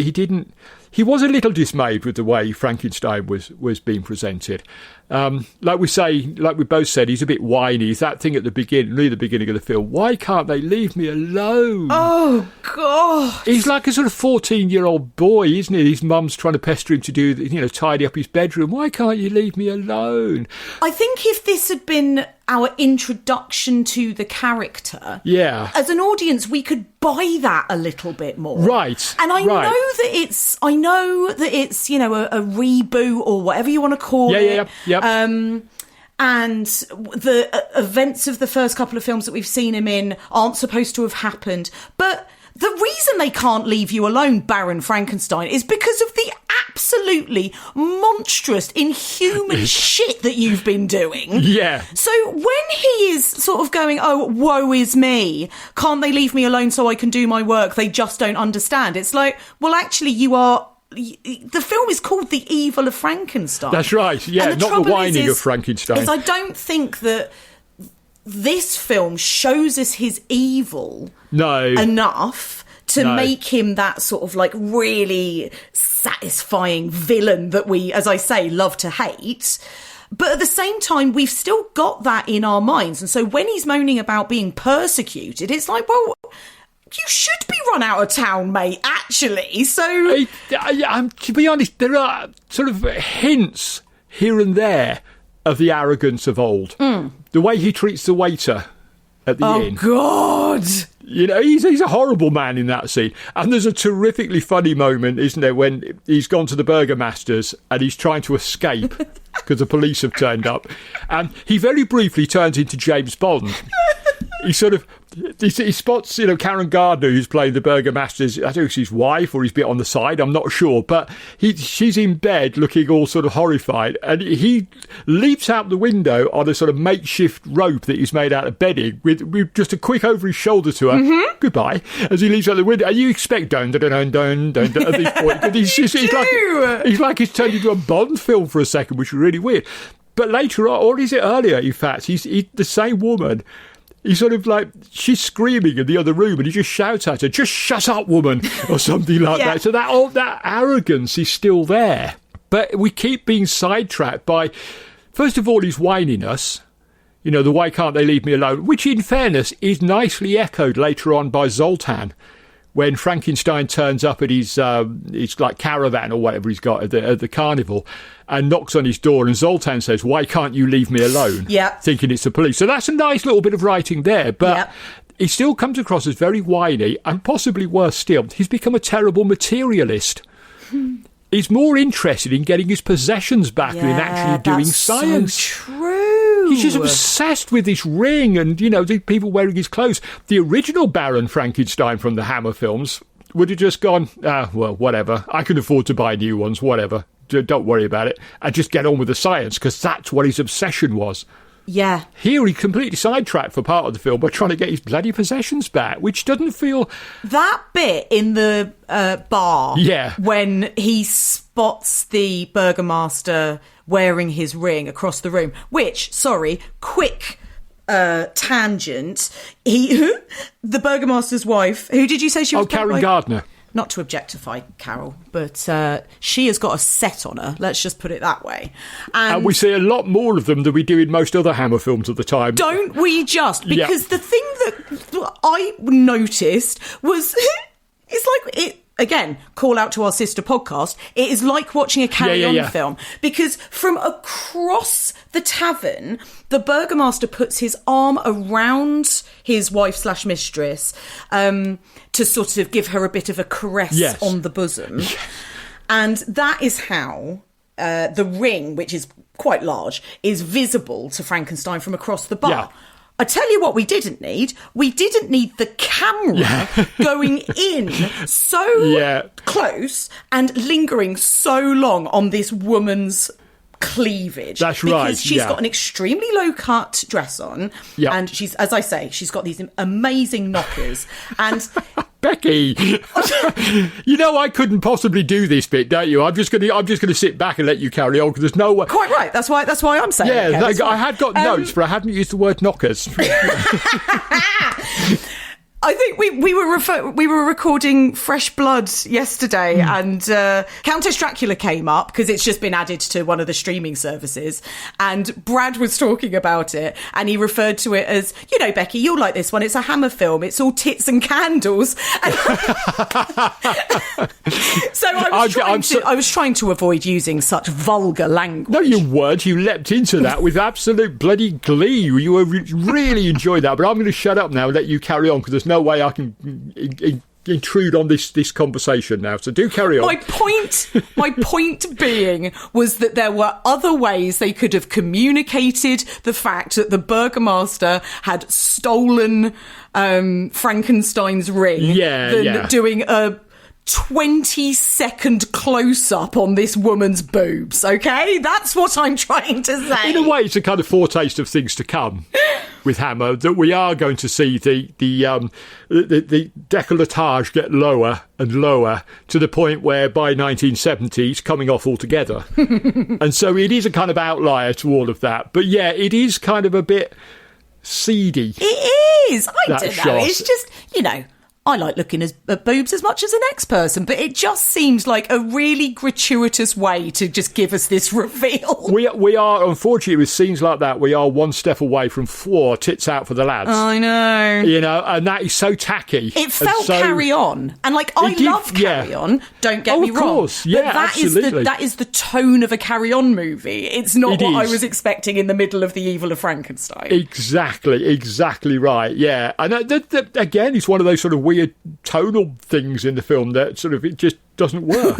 he was a little dismayed with the way Frankenstein was being presented. Like we both said, he's a bit whiny. He's that thing at the beginning, near the beginning of the film. Why can't they leave me alone? Oh, God. He's like a sort of 14-year-old boy, isn't he? His mum's trying to pester him to do, tidy up his bedroom. Why can't you leave me alone? I think if this had been our introduction to the character, as an audience, we could buy that a little bit more. Right. And I know that it's, a reboot or whatever you want to call it. Yeah. And the events of the first couple of films that we've seen him in aren't supposed to have happened. But the reason they can't leave you alone, Baron Frankenstein, is because of the absolutely monstrous, inhuman shit that you've been doing. Yeah. So when he is sort of going, oh, woe is me, can't they leave me alone so I can do my work? They just don't understand. It's like, well, actually, the film is called The Evil of Frankenstein. That's right, not the whining of Frankenstein. Is I don't think that this film shows us his evil enough to make him that sort of like really satisfying villain that we, as I say, love to hate. But at the same time, we've still got that in our minds. And so when he's moaning about being persecuted, it's like, well, you should be run out of town, mate, actually. So to be honest, there are sort of hints here and there of the arrogance of old. The way he treats the waiter at the inn. Oh, God! He's a horrible man in that scene. And there's a terrifically funny moment, isn't there, when he's gone to the Burgermasters and he's trying to escape because the police have turned up. And he very briefly turns into James Bond. he spots, Karen Gardner, who's playing the burgomaster's, I don't know if it's his wife or he's a bit on the side, I'm not sure, but she's in bed looking all sort of horrified, and he leaps out the window on a sort of makeshift rope that he's made out of bedding with just a quick over his shoulder to her, goodbye, as he leaps out the window, and you expect dun dun dun dun dun dun at this point, but he's like he's turned into a Bond film for a second, which is really weird. But later on, or is it earlier, in fact, he's the same woman. He's sort of like, she's screaming in the other room and he just shouts at her, just shut up, woman, or something like that. So that arrogance is still there. But we keep being sidetracked by, first of all, he's whining us. The why can't they leave me alone? Which, in fairness, is nicely echoed later on by Zoltan. When Frankenstein turns up at his like caravan or whatever he's got at the carnival and knocks on his door, and Zoltan says, why can't you leave me alone? Yeah. Thinking it's the police. So that's a nice little bit of writing there, but he still comes across as very whiny, and possibly worse still, he's become a terrible materialist. He's more interested in getting his possessions back than actually doing science. So true. He's just obsessed with this ring and, the people wearing his clothes. The original Baron Frankenstein from the Hammer films would have just gone, well, whatever. I can afford to buy new ones, whatever. Don't worry about it. And just get on with the science, because that's what his obsession was. Yeah. Here he completely sidetracked for part of the film by trying to get his bloody possessions back, which doesn't feel... That bit in the bar, when he spots the burgomaster wearing his ring across the room, which, quick tangent, the burgomaster's wife, who did you say she was? Oh, Karen Gardner. Not to objectify Carol, but she has got a set on her. Let's just put it that way. And we see a lot more of them than we do in most other Hammer films at the time. Don't we just? Because the thing that I noticed was, it's like it. Again, call out to our sister podcast. It is like watching a carry-on film, because from across the tavern, the burgomaster puts his arm around his wife/mistress to sort of give her a bit of a caress on the bosom. And that is how the ring, which is quite large, is visible to Frankenstein from across the bar. Yeah. I tell you what we didn't need. We didn't need the camera going in so close and lingering so long on this woman's cleavage. That's right. Because she's got an extremely low-cut dress on, and she's, as I say, she's got these amazing knockers. And Becky, I couldn't possibly do this bit, don't you? I'm just going to sit back and let you carry on, because there's no way. Quite right. That's why I'm saying. Yeah, I had got notes, but I hadn't used the word knockers. I think we were recording Fresh Blood yesterday, and Countess Dracula came up because it's just been added to one of the streaming services, and Brad was talking about it, and he referred to it as, Becky, you'll like this one. It's a Hammer film. It's all tits and candles. So I was trying to avoid using such vulgar language. No, you weren't. You leapt into that with absolute bloody glee. You were really enjoying that. But I'm going to shut up now and let you carry on, because there's no way I can intrude on this conversation now. So do carry on. My point being was that there were other ways they could have communicated the fact that the burgomaster had stolen Frankenstein's ring than doing a 20-second close-up on this woman's boobs, okay? That's what I'm trying to say. In a way, it's a kind of foretaste of things to come with Hammer, that we are going to see the décolletage get lower and lower to the point where by 1970 it's coming off altogether. And so it is a kind of outlier to all of that. But yeah, it is kind of a bit seedy. It is. I don't know. Shot. It's just, I like looking at boobs as much as the next person, but it just seems like a really gratuitous way to just give us this reveal. We are, unfortunately, with scenes like that, we are one step away from 4 tits out for the lads. I know. And that is so tacky. It felt Carry On. And I love Carry On, don't get me wrong. Of course, yeah, absolutely. That is the tone of a Carry On movie. It's not what I was expecting in the middle of the Evil of Frankenstein. Exactly right, yeah. And again, it's one of those sort of weird weird tonal things in the film that sort of, it just doesn't work.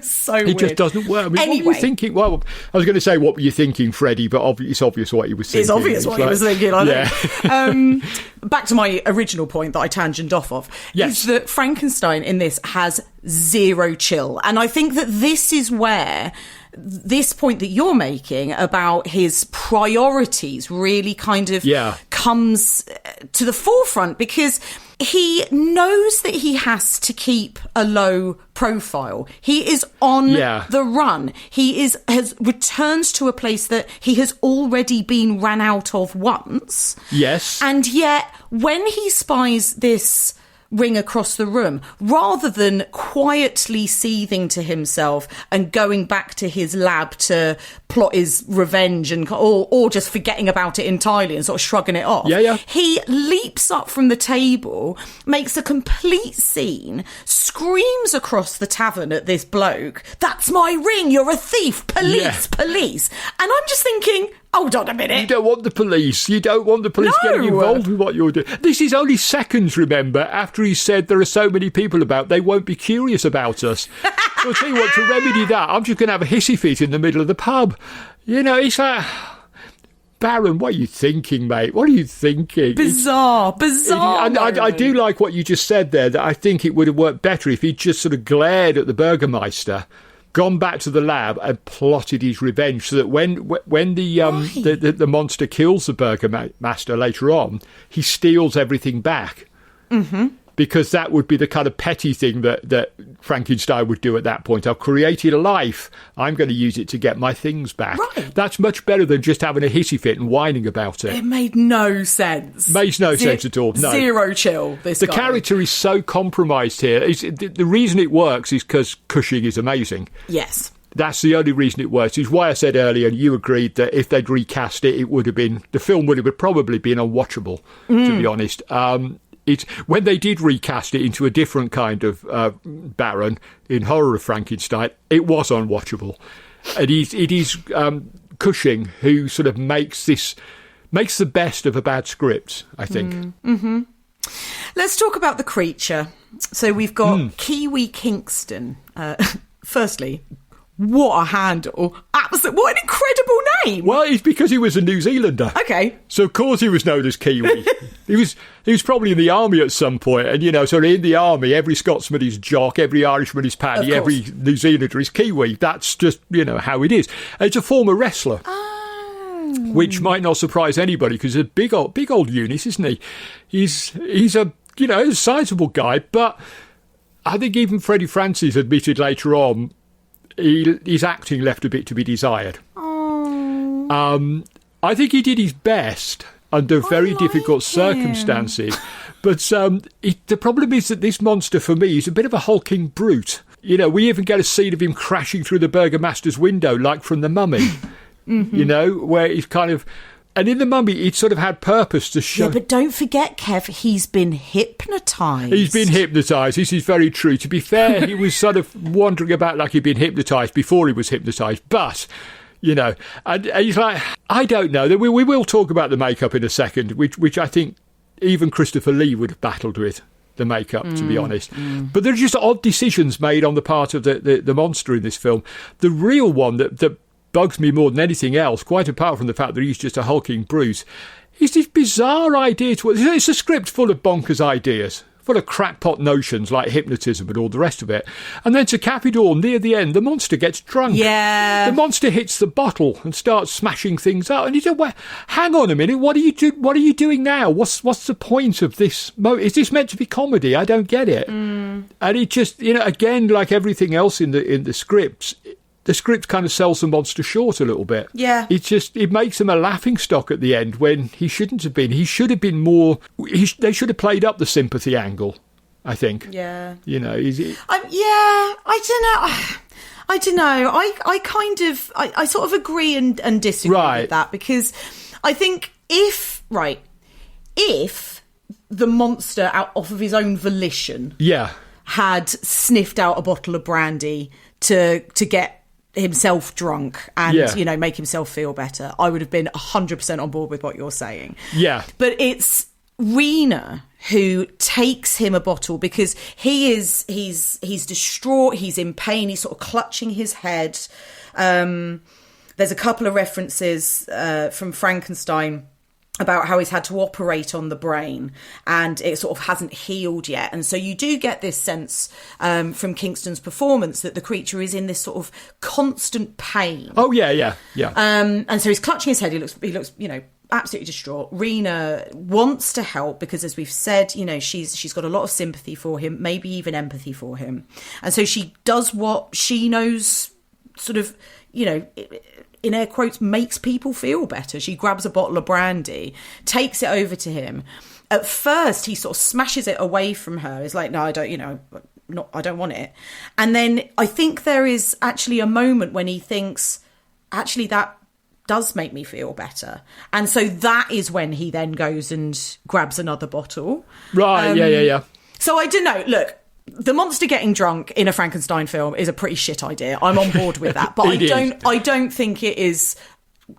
So it weird. just doesn't work. I mean, Anyway. what were you thinking? Well, I was going to say, what were you thinking, Freddie? But it's obvious what he was thinking. It's obvious what he was thinking, I think. Back to my original point that I tangent off of, is that Frankenstein in this has zero chill. And I think that this is where this point that you're making about his priorities really kind of comes to the forefront, because he knows that he has to keep a low profile. He is on the run. He has returns to a place that he has already been ran out of once. Yes. And yet, when he spies this ring across the room, rather than quietly seething to himself and going back to his lab to plot his revenge or just forgetting about it entirely and sort of shrugging it off, he leaps up from the table, makes a complete scene, screams across the tavern at this bloke, "That's my ring, you're a thief, police." And I'm just thinking, hold on a minute. You don't want the police. You don't want the police getting involved with what you're doing. This is only seconds, remember, after he said there are so many people about, they won't be curious about us. So I'll tell you what, to remedy that, I'm just going to have a hissy fit in the middle of the pub. You know, it's like, Baron, what are you thinking, mate? What are you thinking? Bizarre. And I do like what you just said there, that I think it would have worked better if he'd just sort of glared at the Burgermeister, gone back to the lab and plotted his revenge, so that when the monster kills the Burgermaster later on, he steals everything back. Mm-hmm. Because that would be the kind of petty thing that Frankenstein would do at that point. I've created a life. I'm going to use it to get my things back. Right. That's much better than just having a hissy fit and whining about it. It made no sense. Makes no sense at all. No. Zero chill, this guy. The character is so compromised here. The reason it works is because Cushing is amazing. Yes. That's the only reason it works. Is why I said earlier, and you agreed, that if they'd recast it, the film would have probably been unwatchable, to be honest. When they did recast it into a different kind of Baron in Horror of Frankenstein, it was unwatchable. And it is Cushing who sort of makes the best of a bad script, I think. Mm-hmm. Let's talk about the creature. So we've got Kiwi Kingston. Firstly, what a handle. What an incredible name. Well, it's because he was a New Zealander. Okay. So, of course, he was known as Kiwi. He was probably in the army at some point. And, so in the army, every Scotsman is Jock, every Irishman is Paddy, every New Zealander is Kiwi. That's just, how it is. And it's a former wrestler. Oh. Which might not surprise anybody, because he's a big old unit, isn't he? He's a, a sizable guy. But I think even Freddie Francis admitted later on, his acting left a bit to be desired. Oh. I think he did his best under very difficult circumstances. But the problem is that this monster, for me, is a bit of a hulking brute. We even get a scene of him crashing through the Burgomaster's window, like from The Mummy, where he's kind of... And in The Mummy, it sort of had purpose to show... Yeah, but don't forget, Kev, he's been hypnotised. He's been hypnotised. This is very true. To be fair, he was sort of wandering about like he'd been hypnotised before he was hypnotised. But, and he's like, I don't know. We will talk about the makeup in a second, which I think even Christopher Lee would have battled with, the makeup, to be honest. But there are just odd decisions made on the part of the monster in this film. The real one that bugs me more than anything else, quite apart from the fact that he's just a hulking brute, is this bizarre idea it's a script full of bonkers ideas, full of crackpot notions like hypnotism and all the rest of it. And then to cap it all, near the end, the monster gets drunk. Yeah. The monster hits the bottle and starts smashing things up. And you say, well, hang on a minute, what are you doing now? What's the point of this? Is this meant to be comedy? I don't get it. And it just, again, like everything else in the scripts, the script kind of sells the monster short a little bit. Yeah. It makes him a laughing stock at the end when he shouldn't have been. He should have been more... They should have played up the sympathy angle, I think. Yeah. I don't know. I sort of agree and disagree with that, because I think if the monster, out off of his own volition, had sniffed out a bottle of brandy to get himself drunk and make himself feel better, I would have been 100% on board with what you're saying. Yeah. But it's Rena, who takes him a bottle because he's distraught, he's in pain, he's sort of clutching his head. There's a couple of references from Frankenstein about how he's had to operate on the brain and it sort of hasn't healed yet. And so you do get this sense from Kingston's performance that the creature is in this sort of constant pain. Oh, yeah. And so he's clutching his head. He looks, absolutely distraught. Rena wants to help because, as we've said, she's got a lot of sympathy for him, maybe even empathy for him. And so she does what she knows sort of, in air quotes, makes people feel better. She grabs a bottle of brandy, takes it over to him. At first, he sort of smashes it away from her. He's like, no, I don't want it. And then I think there is actually a moment when he thinks, actually, that does make me feel better. And so that is when he then goes and grabs another bottle. Right, yeah. So I don't know. Look, the monster getting drunk in a Frankenstein film is a pretty shit idea. I'm on board with that. But I don't think it is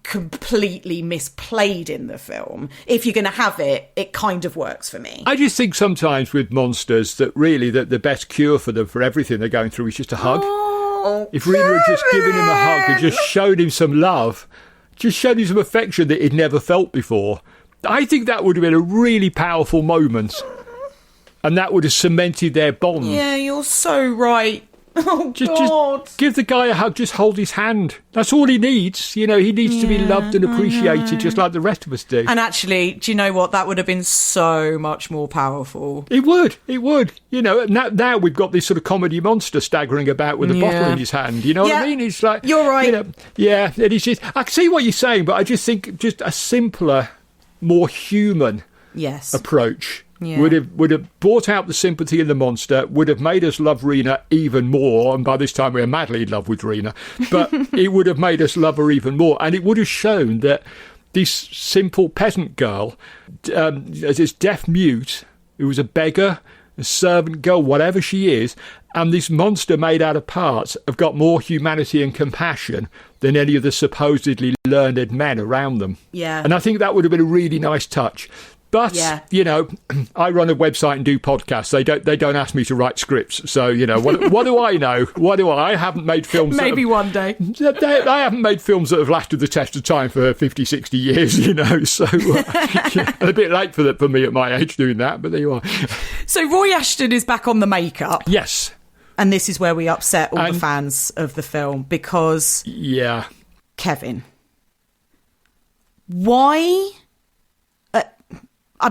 completely misplayed in the film. If you're going to have it, it kind of works for me. I just think sometimes with monsters that really the best cure for them, for everything they're going through, is just a hug. Oh, if Rena had just given him a hug and just showed him some love, just showed him some affection that he'd never felt before, I think that would have been a really powerful moment. And that would have cemented their bond. Yeah, you're so right. Oh, God. Just give the guy a hug, just hold his hand. That's all he needs. He needs to be loved and appreciated just like the rest of us do. And actually, do you know what? That would have been so much more powerful. It would. Now we've got this sort of comedy monster staggering about with a bottle in his hand. You know what I mean? It's like... You're right. And it's just... I can see what you're saying, but I just think just a simpler, more human approach... Yeah. Would have brought out the sympathy in the monster, would have made us love Rena even more, and by this time we are madly in love with Rena, but it would have made us love her even more, and it would have shown that this simple peasant girl, this deaf mute, who was a beggar, a servant girl, whatever she is, and this monster made out of parts have got more humanity and compassion than any of the supposedly learned men around them. Yeah. And I think that would have been a really nice touch. But, I run a website and do podcasts. They don't ask me to write scripts. So, what do I know? I haven't made films. Maybe one day. I haven't made films that have lasted the test of time for 50, 60 years, So, a bit late for me at my age doing that, but there you are. So, Roy Ashton is back on the makeup. Yes. And this is where we upset all the fans of the film because... Yeah. Kevin. Why...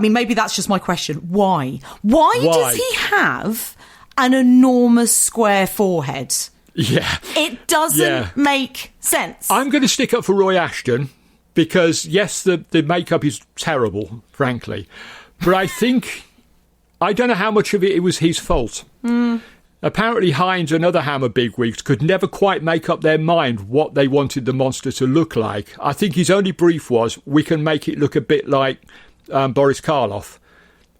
maybe that's just my question. Why? Why does he have an enormous square forehead? Yeah. It doesn't make sense. I'm going to stick up for Roy Ashton because, yes, the makeup is terrible, frankly. But I don't know how much of it was his fault. Apparently Hines and other Hammer bigwigs could never quite make up their mind what they wanted the monster to look like. I think his only brief was, we can make it look a bit like... Boris Karloff.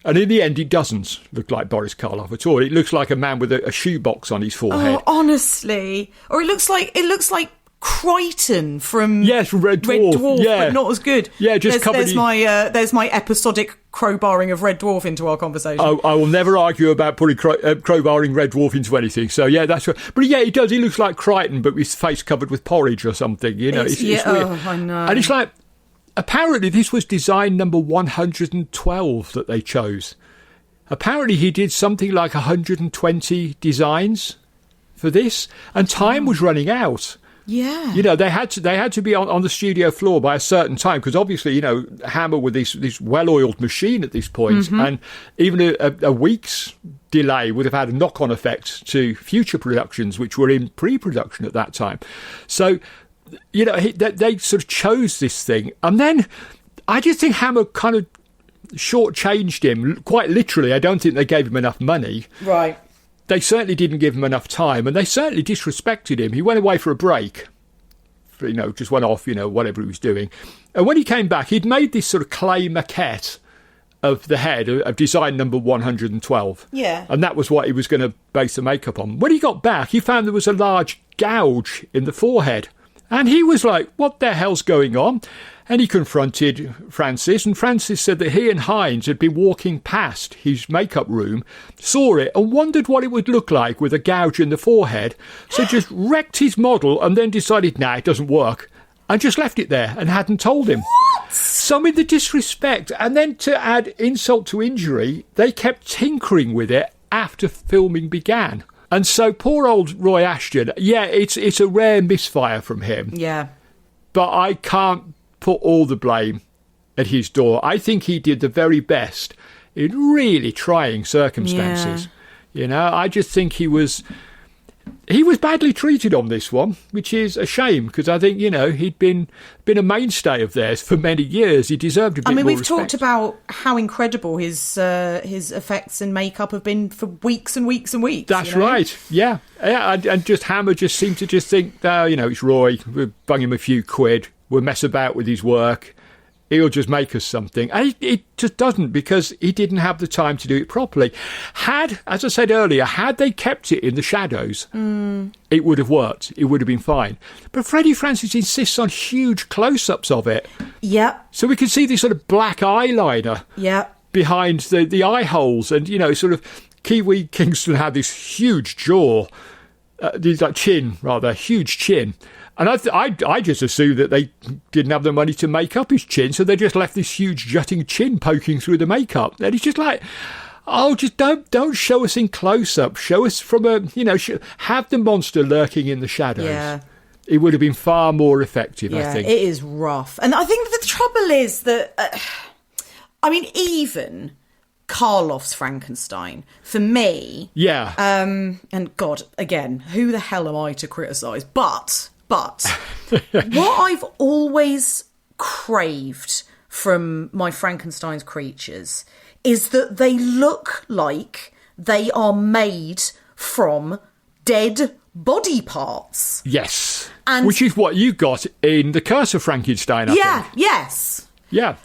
And in the end, it doesn't look like Boris Karloff at all. It looks like a man with a shoebox on his forehead. Oh, honestly. Or it looks like Crichton from Red Dwarf, but not as good. Yeah, just there's my episodic crowbarring of Red Dwarf into our conversation. Oh, I will never argue about putting crowbarring Red Dwarf into anything. So yeah, that's right. But yeah, he does. He looks like Crichton, but with his face covered with porridge or something. It's weird. Oh, I know. And it's like. Apparently, this was design number 112 that they chose. Apparently, he did something like 120 designs for this, and time was running out. Yeah. They had to be on the studio floor by a certain time, because obviously, Hammer with this well-oiled machine at this point, and even a week's delay would have had a knock-on effect to future productions, which were in pre-production at that time. So... they sort of chose this thing. And then I just think Hammer kind of shortchanged him, quite literally. I don't think they gave him enough money. Right. They certainly didn't give him enough time, and they certainly disrespected him. He went away for a break, just went off, whatever he was doing. And when he came back, he'd made this sort of clay maquette of the head of design number 112. Yeah. And that was what he was going to base the makeup on. When he got back, he found there was a large gouge in the forehead. And he was like, what the hell's going on? And he confronted Francis, and Francis said that he and Hines had been walking past his makeup room, saw it, and wondered what it would look like with a gouge in the forehead, so just wrecked his model and then decided, nah, it doesn't work, and just left it there and hadn't told him. What? Some of the disrespect, and then to add insult to injury, they kept tinkering with it after filming began. And so poor old Roy Ashton, yeah, it's a rare misfire from him. Yeah. But I can't put all the blame at his door. I think he did the very best in really trying circumstances. Yeah. You know, I just think he was badly treated on this one, which is a shame, because I think, you know, he'd been a mainstay of theirs for many years. He deserved a bit more respect. We've talked about how incredible his effects and makeup have been for weeks and weeks and weeks. That's right, yeah. And just Hammer just seemed to just think, oh, you know, it's Roy, we'll bung him a few quid, we'll mess about with his work, he'll just make us something. And it just doesn't, because he didn't have the time to do it properly. As I said earlier, had they kept it in the shadows, it would have worked. It would have been fine. But Freddie Francis insists on huge close-ups of it. Yeah. So we can see this sort of black eyeliner behind the eye holes. And, you know, sort of Kiwi Kingston had this huge jaw, huge chin. And I just assumed that they didn't have the money to make up his chin, so they just left this huge jutting chin poking through the makeup. And it's just like, oh, just don't show us in close-up. Show us from have the monster lurking in the shadows. Yeah. It would have been far more effective, I think. It is rough. And I think the trouble is that, even Karloff's Frankenstein, for me... Yeah. And God, again, who the hell am I to criticise? But what I've always craved from my Frankenstein's creatures is that they look like they are made from dead body parts. Yes. Which is what you got in The Curse of Frankenstein, I think. Yes. Yeah.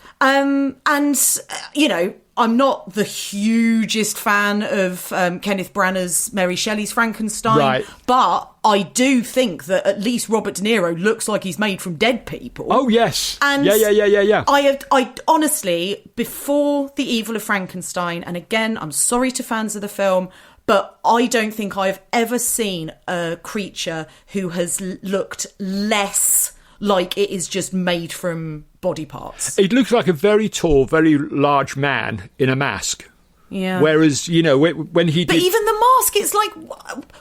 I'm not the hugest fan of Kenneth Branagh's Mary Shelley's Frankenstein, right, but I do think that at least Robert De Niro looks like he's made from dead people. Oh, yes. And yeah. I honestly, before The Evil of Frankenstein, and again, I'm sorry to fans of the film, but I don't think I've ever seen a creature who has looked less like it is just made from body parts. It looks like a very tall, very large man in a mask. Yeah. Whereas, when he did... But even the mask, it's like,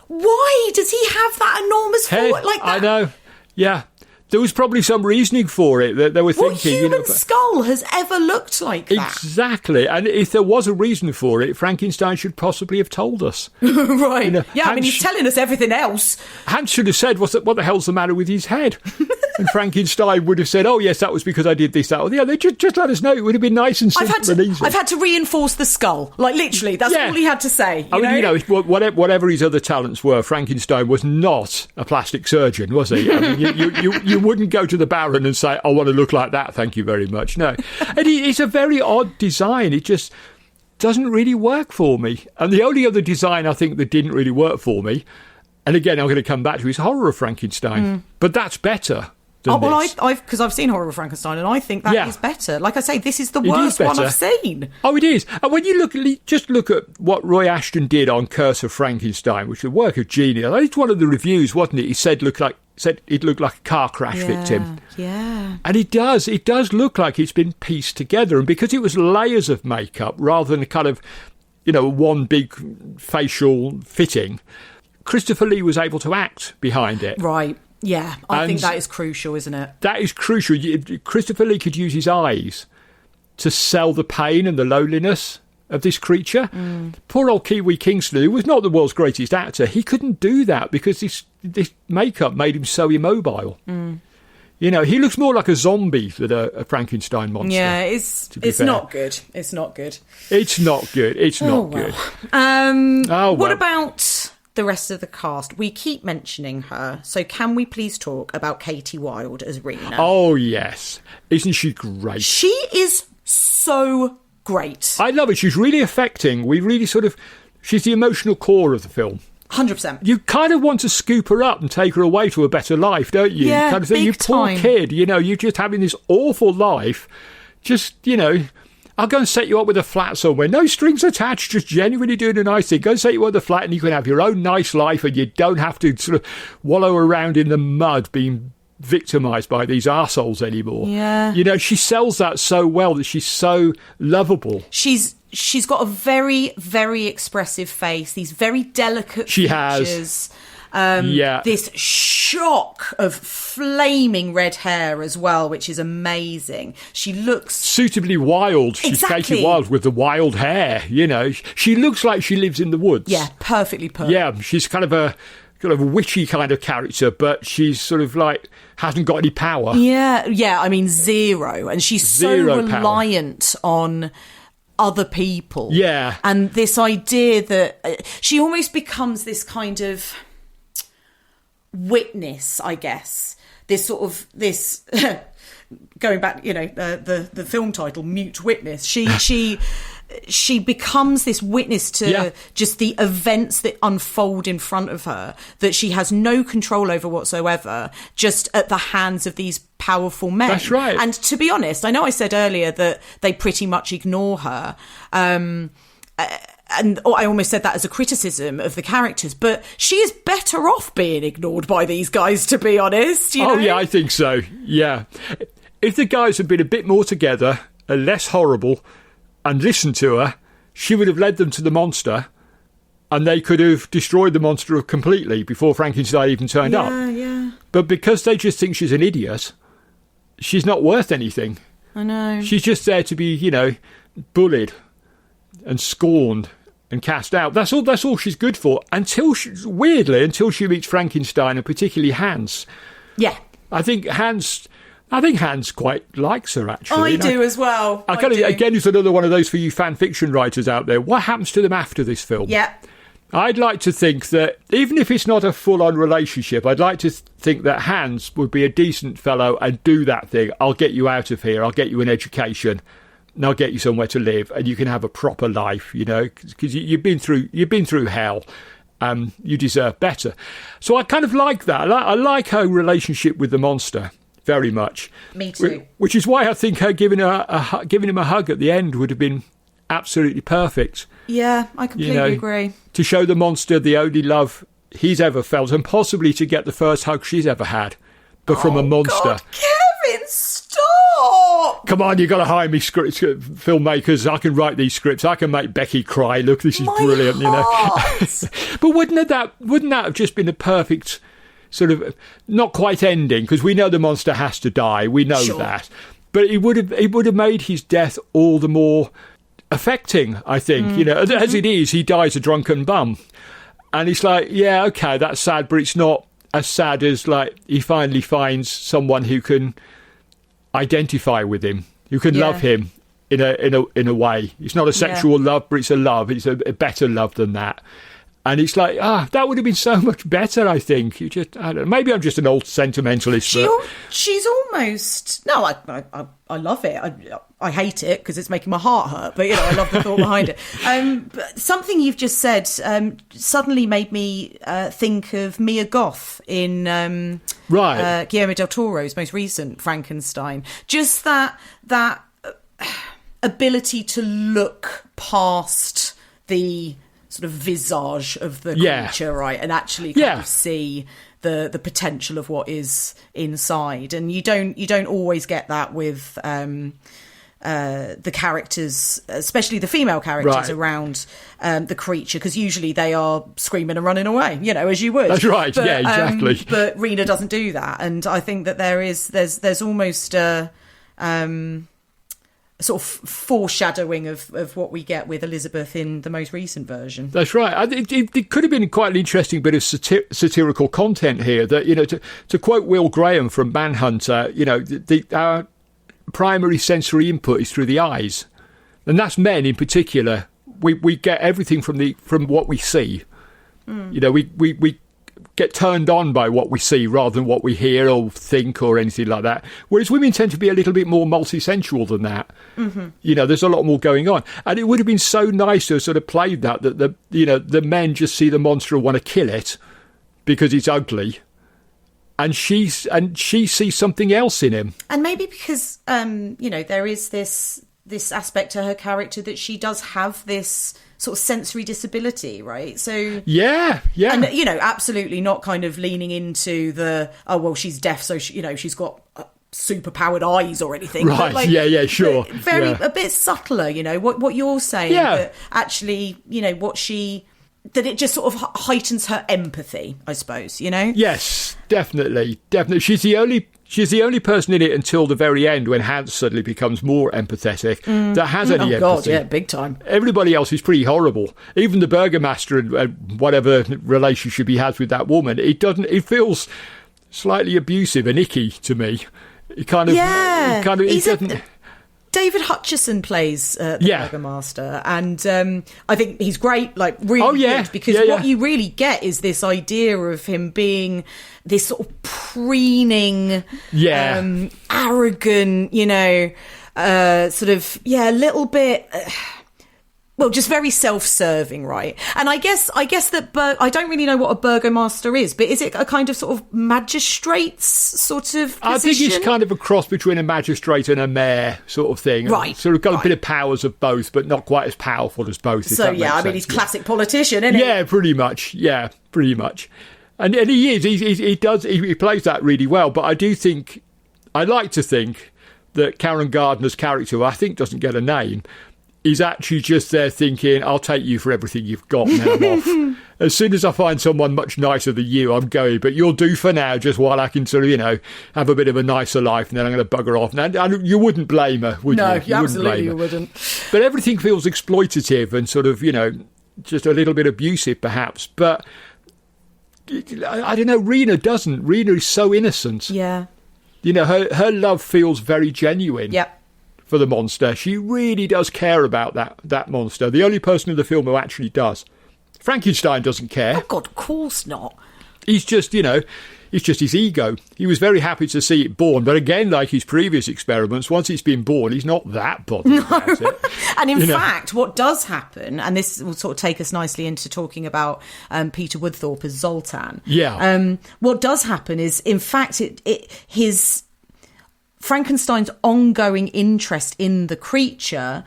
why does he have that enormous head like that? I know, yeah. There was probably some reasoning for it that they were thinking. What human skull has ever looked like that? Exactly. And if there was a reason for it, Frankenstein should possibly have told us. Right. He's telling us everything else. Hans should have said, what the hell's the matter with his head? And Frankenstein would have said, oh, yes, that was because I did this, that, or the other. Just let us know. It would have been nice and simple and easy. I've had to reinforce the skull. Like, literally, that's all he had to say. Whatever his other talents were, Frankenstein was not a plastic surgeon, was he? I mean, you wouldn't go to the Baron and say, I want to look like that, thank you very much. No. And it's a very odd design. It just doesn't really work for me. And the only other design I think that didn't really work for me, and again, I'm going to come back to, is Horror of Frankenstein. But that's better. Because I've seen Horror of Frankenstein, and I think that is better. Like I say, this is the worst one I've seen. Oh, it is. And when you look at what Roy Ashton did on Curse of Frankenstein, which is a work of genius. It's one of the reviews, wasn't it? He said it looked like a car crash victim. Yeah. And it does look like it's been pieced together. And because it was layers of makeup rather than a kind of, one big facial fitting, Christopher Lee was able to act behind it. Right. Yeah, I think that is crucial, isn't it? That is crucial. Christopher Lee could use his eyes to sell the pain and the loneliness of this creature. Poor old Kiwi Kingston, who was not the world's greatest actor, he couldn't do that because this makeup made him so immobile. He looks more like a zombie than a Frankenstein monster. Yeah, it's not good. It's not good. It's not good. It's not good. What about the rest of the cast? We keep mentioning her, so can we please talk about Katie Wilde as Rena? Oh, yes. Isn't she great? She is so great. I love it. She's really affecting. She's the emotional core of the film. 100%. You kind of want to scoop her up and take her away to a better life, don't you? Yeah, kind of thing. big You poor time. kid, you're just having this awful life. Just, I'll go and set you up with a flat somewhere. No strings attached, just genuinely doing a nice thing. Go and set you up with a flat and you can have your own nice life and you don't have to sort of wallow around in the mud being victimised by these arseholes anymore. Yeah. She sells that so well that she's so lovable. She's got a very, very expressive face, these very delicate features. This shock of flaming red hair as well, which is amazing. She looks suitably wild. She's Katie Wilde with the wild hair, She looks like she lives in the woods. Yeah, perfectly perfect. Yeah, she's kind of a witchy kind of character, but she's sort of like hasn't got any power. Yeah, I mean zero. And she's Zero so reliant on other people. Yeah. And this idea that she almost becomes this kind of witness, I guess. This going back, the film title, Mute Witness. She becomes this witness to just the events that unfold in front of her, that she has no control over whatsoever, just at the hands of these powerful men. That's right. And to be honest, I know I said earlier that they pretty much ignore her. And I almost said that as a criticism of the characters, but she is better off being ignored by these guys, to be honest. Oh, yeah, I think so. Yeah. If the guys had been a bit more together and less horrible and listened to her, she would have led them to the monster and they could have destroyed the monster completely before Frankenstein even turned up. Yeah. But because they just think she's an idiot, she's not worth anything. I know. She's just there to be, bullied and scorned and cast out. That's all she's good for until she meets Frankenstein and particularly Hans. Yeah. I think Hans quite likes her, actually. I do as well. Again, it's another one of those for you fan fiction writers out there. What happens to them after this film? Yeah. I'd like to think that, even if it's not a full-on relationship, I'd like to think that Hans would be a decent fellow and do that thing. I'll get you out of here. I'll get you an education. And I'll get you somewhere to live, and you can have a proper life, because you've been through hell. You deserve better. So I kind of like that. I like her relationship with the monster very much. Me too. Which is why I think her giving him a hug at the end would have been absolutely perfect. Yeah, I completely agree. To show the monster the only love he's ever felt, and possibly to get the first hug she's ever had, but from a monster. God, Kevin, stop! Come on, you've got to hire me filmmakers. I can write these scripts. I can make Becky cry. Look, this is brilliant, But wouldn't that have just been the perfect sort of, not quite ending, because we know the monster has to die. We know that. But it would have made his death all the more affecting, I think. As it is, he dies a drunken bum. And it's like, yeah, okay, that's sad, but it's not as sad as, like, he finally finds someone who can identify with him, who can love him in a way. It's not a sexual love, but it's a love. It's a better love than that. And it's like, that would have been so much better, I think. I don't know, maybe I'm just an old sentimentalist. She's almost... No, I love it. I hate it because it's making my heart hurt, but, I love the thought behind it. But something you've just said suddenly made me think of Mia Goth in Guillermo del Toro's most recent Frankenstein. Just that ability to look past the sort of visage of the creature, right, and actually kind of see the potential of what is inside. And you don't always get that with the characters, especially the female characters around the creature, because usually they are screaming and running away, as you would. That's right. But, exactly. But Rena doesn't do that, and I think that there's almost a sort of foreshadowing of what we get with Elizabeth in the most recent version. That's right. It could have been quite an interesting bit of satirical content here. That to quote Will Graham from Manhunter, our primary sensory input is through the eyes, and that's men in particular. We get everything from what we see. We get turned on by what we see rather than what we hear or think or anything like that. Whereas women tend to be a little bit more multisensual than that. Mm-hmm. You know, there's a lot more going on. And it would have been so nice to have sort of played that the men just see the monster and want to kill it because it's ugly. And she sees something else in him. And maybe because, there is this aspect to her character that she does have this sort of sensory disability, right? So yeah, and absolutely not kind of leaning into she's deaf, so she's got super powered eyes or anything, right? But sure, a bit subtler, what you're saying, that actually that it just sort of heightens her empathy, I suppose, Yes, definitely. She's the only person in it until the very end when Hans suddenly becomes more empathetic that has any empathy. Oh, God, yeah, big time. Everybody else is pretty horrible. Even the burgomaster and whatever relationship he has with that woman, it feels slightly abusive and icky to me. David Hutchison plays the burgomaster, and I think he's great, really good, because what you really get is this idea of him being this sort of preening, arrogant, a little bit... just very self-serving, right? And I guess that I don't really know what a burgomaster is, but is it a kind of sort of magistrate's sort of position? I think it's kind of a cross between a magistrate and a mayor sort of thing. Right. Sort of got a bit of powers of both, but not quite as powerful as both. So, he's classic politician, isn't he? Yeah, pretty much. Yeah, pretty much. And he is. He plays that really well, but I like to think that Karen Gardner's character, who I think doesn't get a name, he's actually just there thinking, I'll take you for everything you've got, now I'm off. As soon as I find someone much nicer than you, I'm going, but you'll do for now, just while I can sort of, have a bit of a nicer life, and then I'm going to bugger off. And you wouldn't blame her, would you? No, absolutely you wouldn't. But everything feels exploitative and sort of, just a little bit abusive, perhaps. But I don't know, Rena doesn't. Rena is so innocent. Yeah. Her love feels very genuine. Yep. For the monster. She really does care about that monster. The only person in the film who actually does. Frankenstein doesn't care. Oh, God, of course not. He's just, it's just his ego. He was very happy to see it born, but again, like his previous experiments, once it's been born, he's not that bothered about it. And in fact, what does happen, and this will sort of take us nicely into talking about Peter Woodthorpe as Zoltan. Yeah. What does happen is, in fact, his Frankenstein's ongoing interest in the creature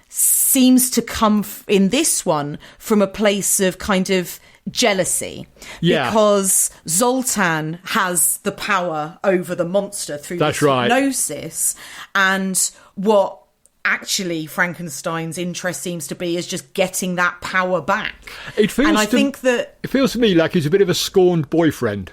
seems to come in this one from a place of kind of jealousy, because Zoltan has the power over the monster through this hypnosis, and what actually Frankenstein's interest seems to be is just getting that power back. It feels to me like he's a bit of a scorned boyfriend.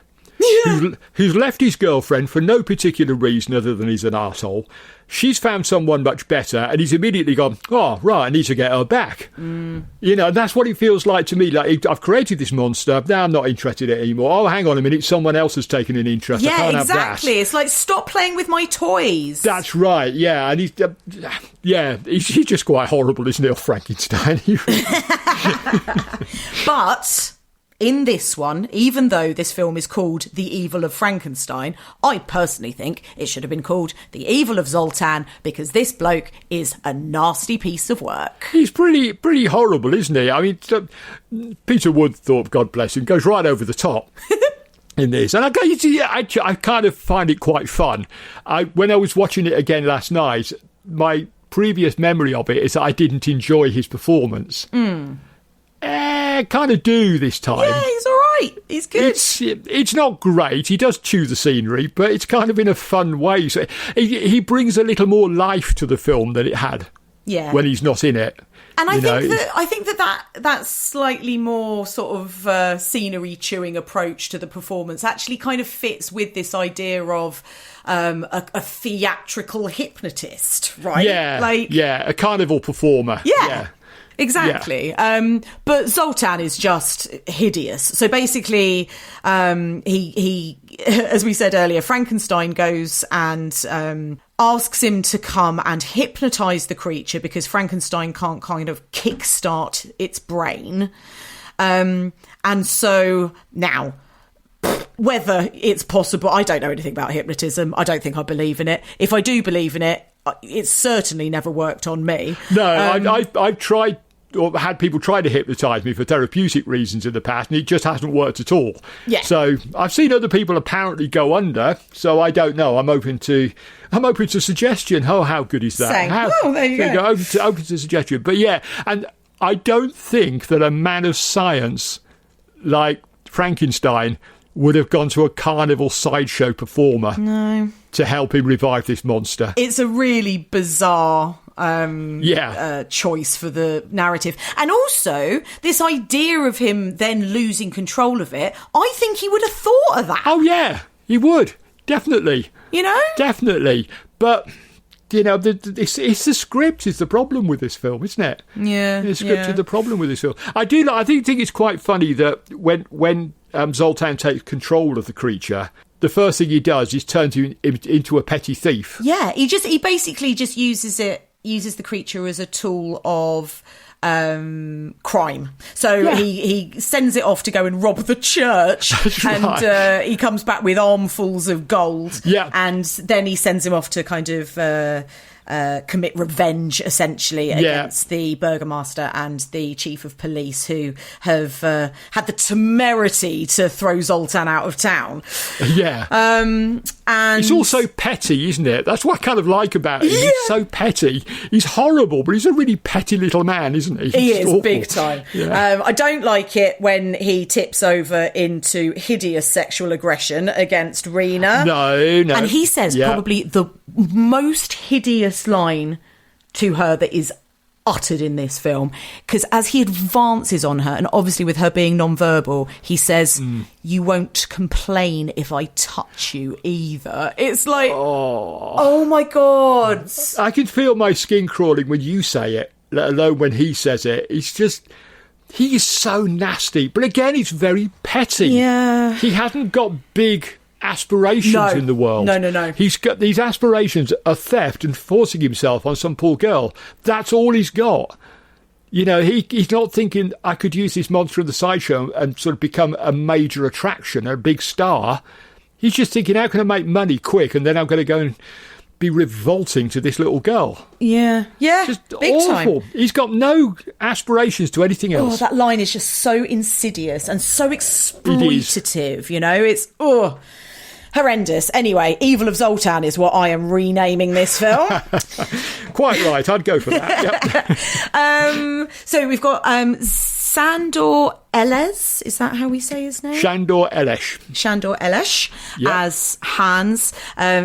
Who's left his girlfriend for no particular reason other than he's an arsehole. She's found someone much better, and he's immediately gone, oh, right, I need to get her back. That's what it feels like to me. Like, I've created this monster, now I'm not interested in it anymore. Oh, hang on a minute, someone else has taken an interest. I can't exactly. Have that. It's like, stop playing with my toys. That's right, yeah. And he's just quite horrible, isn't he, Frankenstein? But... in this one, even though this film is called The Evil of Frankenstein, I personally think it should have been called The Evil of Zoltan, because this bloke is a nasty piece of work. He's pretty horrible, isn't he? I mean, Peter Woodthorpe, God bless him, goes right over the top in this. And I kind of find it quite fun. When I was watching it again last night, my previous memory of it is that I didn't enjoy his performance. Kind of do this time. Yeah, he's all right. He's good. It's not great. He does chew the scenery, but it's kind of in a fun way. So he brings a little more life to the film than it had when he's not in it. And I think that slightly more sort of scenery chewing approach to the performance actually kind of fits with this idea of a theatrical hypnotist, right? Yeah, a carnival performer. Yeah. Exactly. Yeah. But Zoltan is just hideous. So basically, he, as we said earlier, Frankenstein goes and asks him to come and hypnotise the creature because Frankenstein can't kind of kickstart its brain. And so now whether it's possible. I don't know anything about hypnotism. I don't think I believe in it. If I do believe in it, it's certainly never worked on me. No, I've tried or had people try to hypnotise me for therapeutic reasons in the past, and it just hasn't worked at all. Yeah. So I've seen other people apparently go under, so I don't know. I'm open to suggestion. Oh, how good is that? Same. There you go. Open to suggestion. But yeah, and I don't think that a man of science like Frankenstein would have gone to a carnival sideshow performer to help him revive this monster. It's a really bizarre choice for the narrative. And also, this idea of him then losing control of it, I think he would have thought of that. Oh, yeah, he would. Definitely. You know? Definitely. But, you know, it's the script is the problem with this film, isn't it? Yeah. The script is the problem with this film. I think it's quite funny that when Zoltan takes control of the creature, the first thing he does is turns him into a petty thief. Yeah, he basically just uses the creature as a tool of crime. So he sends it off to go and rob the church. That's and right. He comes back with armfuls of gold. Yeah. And then he sends him off to kind of commit revenge, essentially, against the burgomaster and the chief of police, who have had the temerity to throw Zoltan out of town. Yeah. And it's also petty, isn't it? That's what I kind of like about him. Yeah. He's so petty. He's horrible, but he's a really petty little man, isn't he? He is, awful. big time. Yeah. I don't like it when he tips over into hideous sexual aggression against Rena. No. And he says probably the most hideous line to her that is uttered in this film, because as he advances on her, and obviously with her being non-verbal, he says, "You won't complain if I touch you either." It's like, oh my God. I can feel my skin crawling when you say it, let alone when he says it. It's just, he is so nasty. But again, he's very petty. Yeah. He hasn't got big aspirations in the world. No. He's got these aspirations of theft and forcing himself on some poor girl. That's all he's got. You know, he's not thinking, I could use this monster in the sideshow and sort of become a major attraction, a big star. He's just thinking, how can I make money quick, and then I'm going to go and be revolting to this little girl. Yeah. Just big awful. time. He's got no aspirations to anything else. Oh, that line is just so insidious and so exploitative, you know? It's, horrendous. Anyway, Evil of Zoltan is what I am renaming this film. Quite right. I'd go for that. Yep. So we've got Sandor Eles. Is that how we say his name? Sandor Eles as Hans.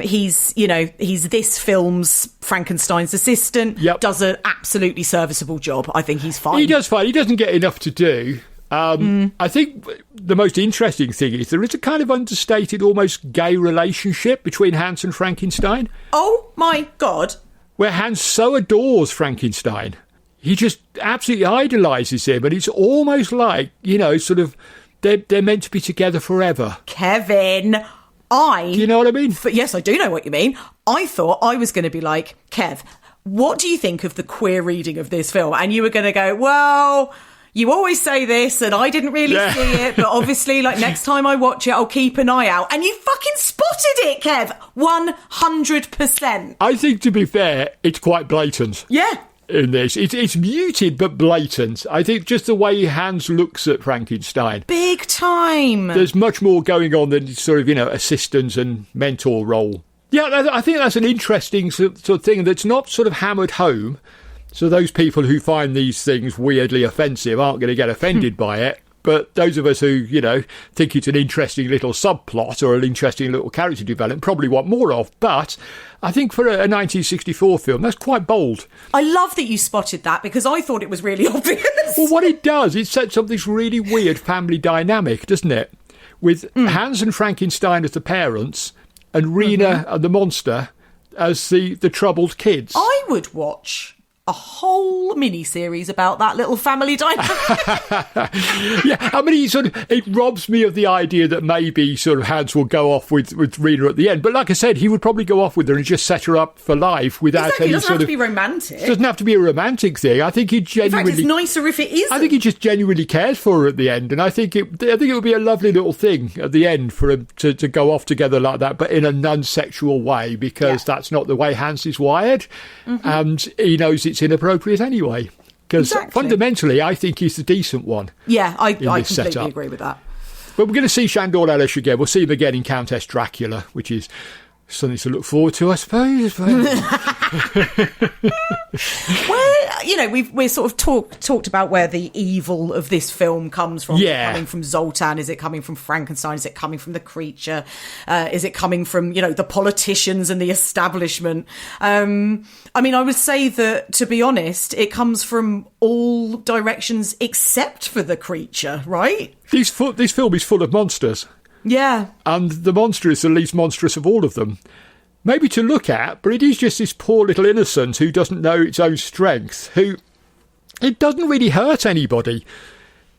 He's this film's Frankenstein's assistant. Yep. Does an absolutely serviceable job. I think he's fine. He does fine. He doesn't get enough to do. I think the most interesting thing is there is a kind of understated, almost gay relationship between Hans and Frankenstein. Oh my God. Where Hans so adores Frankenstein. He just absolutely idolises him, and it's almost like, you know, sort of, they're meant to be together forever. Kevin, Do you know what I mean? Yes, I do know what you mean. I thought I was going to be like, Kev, what do you think of the queer reading of this film? And you were going to go, well, you always say this, and I didn't really see it, but obviously, like, next time I watch it, I'll keep an eye out. And you fucking spotted it, Kev! 100%. I think, to be fair, it's quite blatant. Yeah. In this. It's muted, but blatant. I think just the way Hans looks at Frankenstein. Big time. There's much more going on than sort of, you know, assistant and mentor role. Yeah, I think that's an interesting sort of thing that's not sort of hammered home. So those people who find these things weirdly offensive aren't going to get offended by it. But those of us who, you know, think it's an interesting little subplot or an interesting little character development probably want more of. But I think for a 1964 film, that's quite bold. I love that you spotted that, because I thought it was really obvious. Well, what it does, it sets up this really weird family dynamic, doesn't it? With Hans and Frankenstein as the parents and Rena and the monster as the troubled kids. I would watch a whole mini-series about that little family dynamic. Yeah, I mean, it robs me of the idea that maybe sort of Hans will go off with Rena at the end. But like I said, he would probably go off with her and just set her up for life without Exactly. any It doesn't sort have to of... be romantic. It doesn't have to be a romantic thing. I think he genuinely... In fact, it's nicer if it isn't. I think he just genuinely cares for her at the end, and I think it would be a lovely little thing at the end for him to go off together like that, but in a non-sexual way, because that's not the way Hans is wired, and he knows it's inappropriate anyway. Because fundamentally, I think he's the decent one. Yeah, I completely setup. agree with that. But we're going to see Shandor Elish again. We'll see him again in Countess Dracula, which is something to look forward to, I suppose. Well, we've sort of talked about where the evil of this film comes from. Yeah. Is it coming from Zoltan? Is it coming from Frankenstein? Is it coming from the creature? Is it coming from, the politicians and the establishment? I mean, I would say that, to be honest, it comes from all directions except for the creature, right? This film is full of monsters. Yeah. And the monster is the least monstrous of all of them. Maybe to look at, but it is just this poor little innocent who doesn't know its own strength, who... It doesn't really hurt anybody.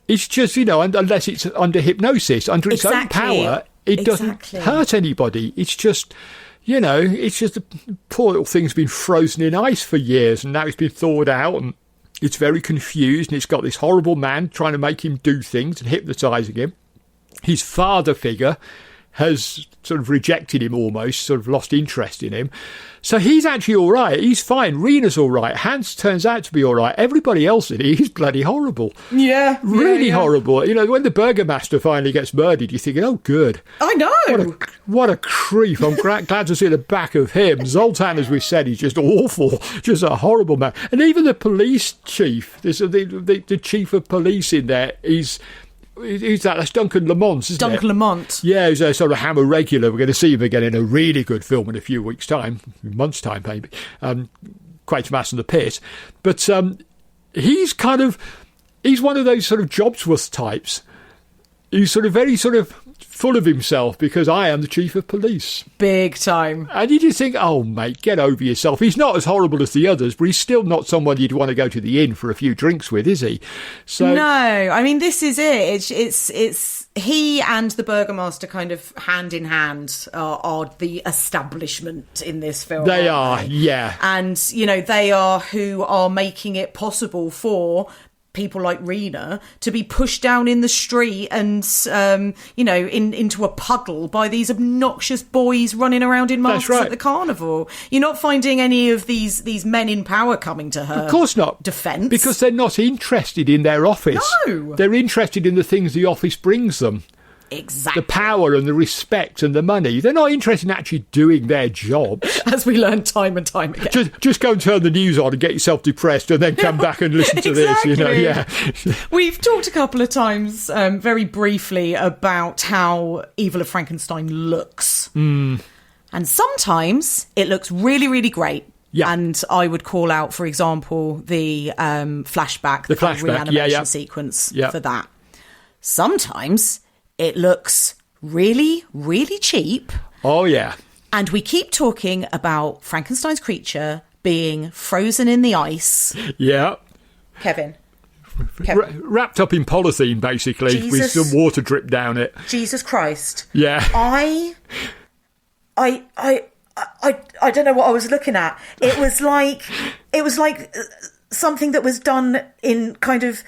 It's just, unless it's under hypnosis, under its own power, it doesn't hurt anybody. It's just, it's just the poor little thing's been frozen in ice for years, and now it's been thawed out, and it's very confused, and it's got this horrible man trying to make him do things and hypnotising him. His father figure has sort of rejected him almost, sort of lost interest in him. So he's actually all right. He's fine. Rena's all right. Hans turns out to be all right. Everybody else in it is bloody horrible. Yeah. Really horrible. When the Burgomaster finally gets murdered, you're thinking, oh, good. I know. What a creep. I'm glad to see the back of him. Zoltan, as we said, he's just awful. Just a horrible man. And even the police chief, the chief of police in there, Who's that? That's Duncan Lamont, isn't it? Duncan Lamont. Yeah, he's a sort of Hammer regular. We're going to see him again in a really good film in a few weeks' time, months' time maybe, Quatermass and the Pit. But he's one of those sort of Jobsworth types. He's very full of himself because I am the chief of police. Big time. And you just think, oh, mate, get over yourself. He's not as horrible as the others, but he's still not someone you'd want to go to the inn for a few drinks with, is he? So no, I mean, this is it. It's he and the Burgomaster kind of hand in hand are the establishment in this film. They are, yeah. And, they are who are making it possible for people like Rena to be pushed down in the street and into a puddle by these obnoxious boys running around in masks at the carnival. You're not finding any of these men in power coming to her. Of course not. Defence. Because they're not interested in their office. No. They're interested in the things the office brings them. Exactly. The power and the respect and the money. They're not interested in actually doing their jobs. As we learn time and time again. Just go and turn the news on and get yourself depressed and then come back and listen to this, yeah. We've talked a couple of times, very briefly, about how Evil of Frankenstein looks. And sometimes it looks really, really great. Yeah. And I would call out, for example, the flashback, the reanimation sequence for that. Sometimes it looks really, really cheap. Oh, yeah. And we keep talking about Frankenstein's creature being frozen in the ice. Yeah. Kevin. Wrapped up in polythene, basically, with some water drip down it. Jesus Christ. Yeah. I don't know what I was looking at. It was like something that was done in kind of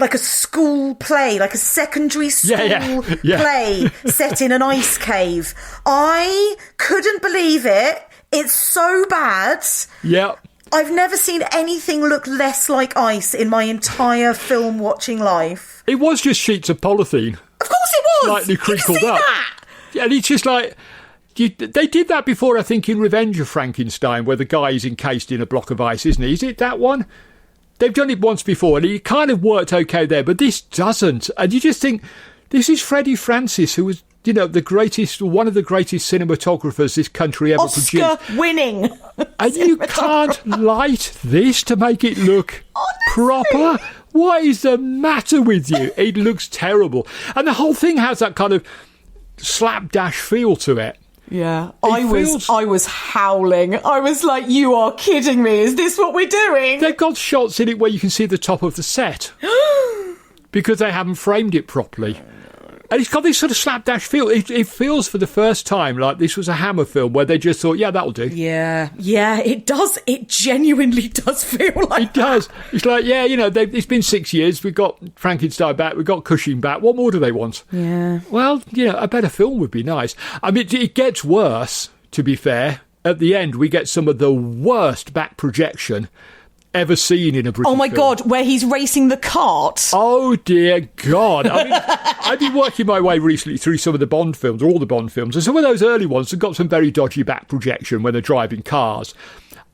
like a school play, like a secondary school play set in an ice cave. I couldn't believe it. It's so bad. Yeah. I've never seen anything look less like ice in my entire film watching life. It was just sheets of polythene. Of course it was. Slightly crinkled up. That. And it's just like... They did that before, I think, in Revenge of Frankenstein, where the guy is encased in a block of ice, isn't he? Is it that one? They've done it once before, and it kind of worked okay there, but this doesn't. And you just think, this is Freddie Francis, who was, one of the greatest cinematographers this country ever produced. Oscar-winning. And you can't light this to make it look proper? What is the matter with you? It looks terrible. And the whole thing has that kind of slapdash feel to it. Yeah, I was howling. I was like, you are kidding me. Is this what we're doing? They've got shots in it where you can see the top of the set because they haven't framed it properly. And it's got this sort of slapdash feel. It feels for the first time like this was a Hammer film where they just thought, yeah, that'll do. Yeah, it does. It genuinely does feel like it does. It's like, yeah, it's been 6 years. We've got Frankenstein back. We've got Cushing back. What more do they want? Yeah. Well, a better film would be nice. I mean, it gets worse, to be fair. At the end, we get some of the worst back projection ever seen in a British film. Oh my God, where he's racing the cart. Oh dear God. I mean, I've been working my way recently through some of the Bond films, or all the Bond films, and some of those early ones have got some very dodgy back projection when they're driving cars.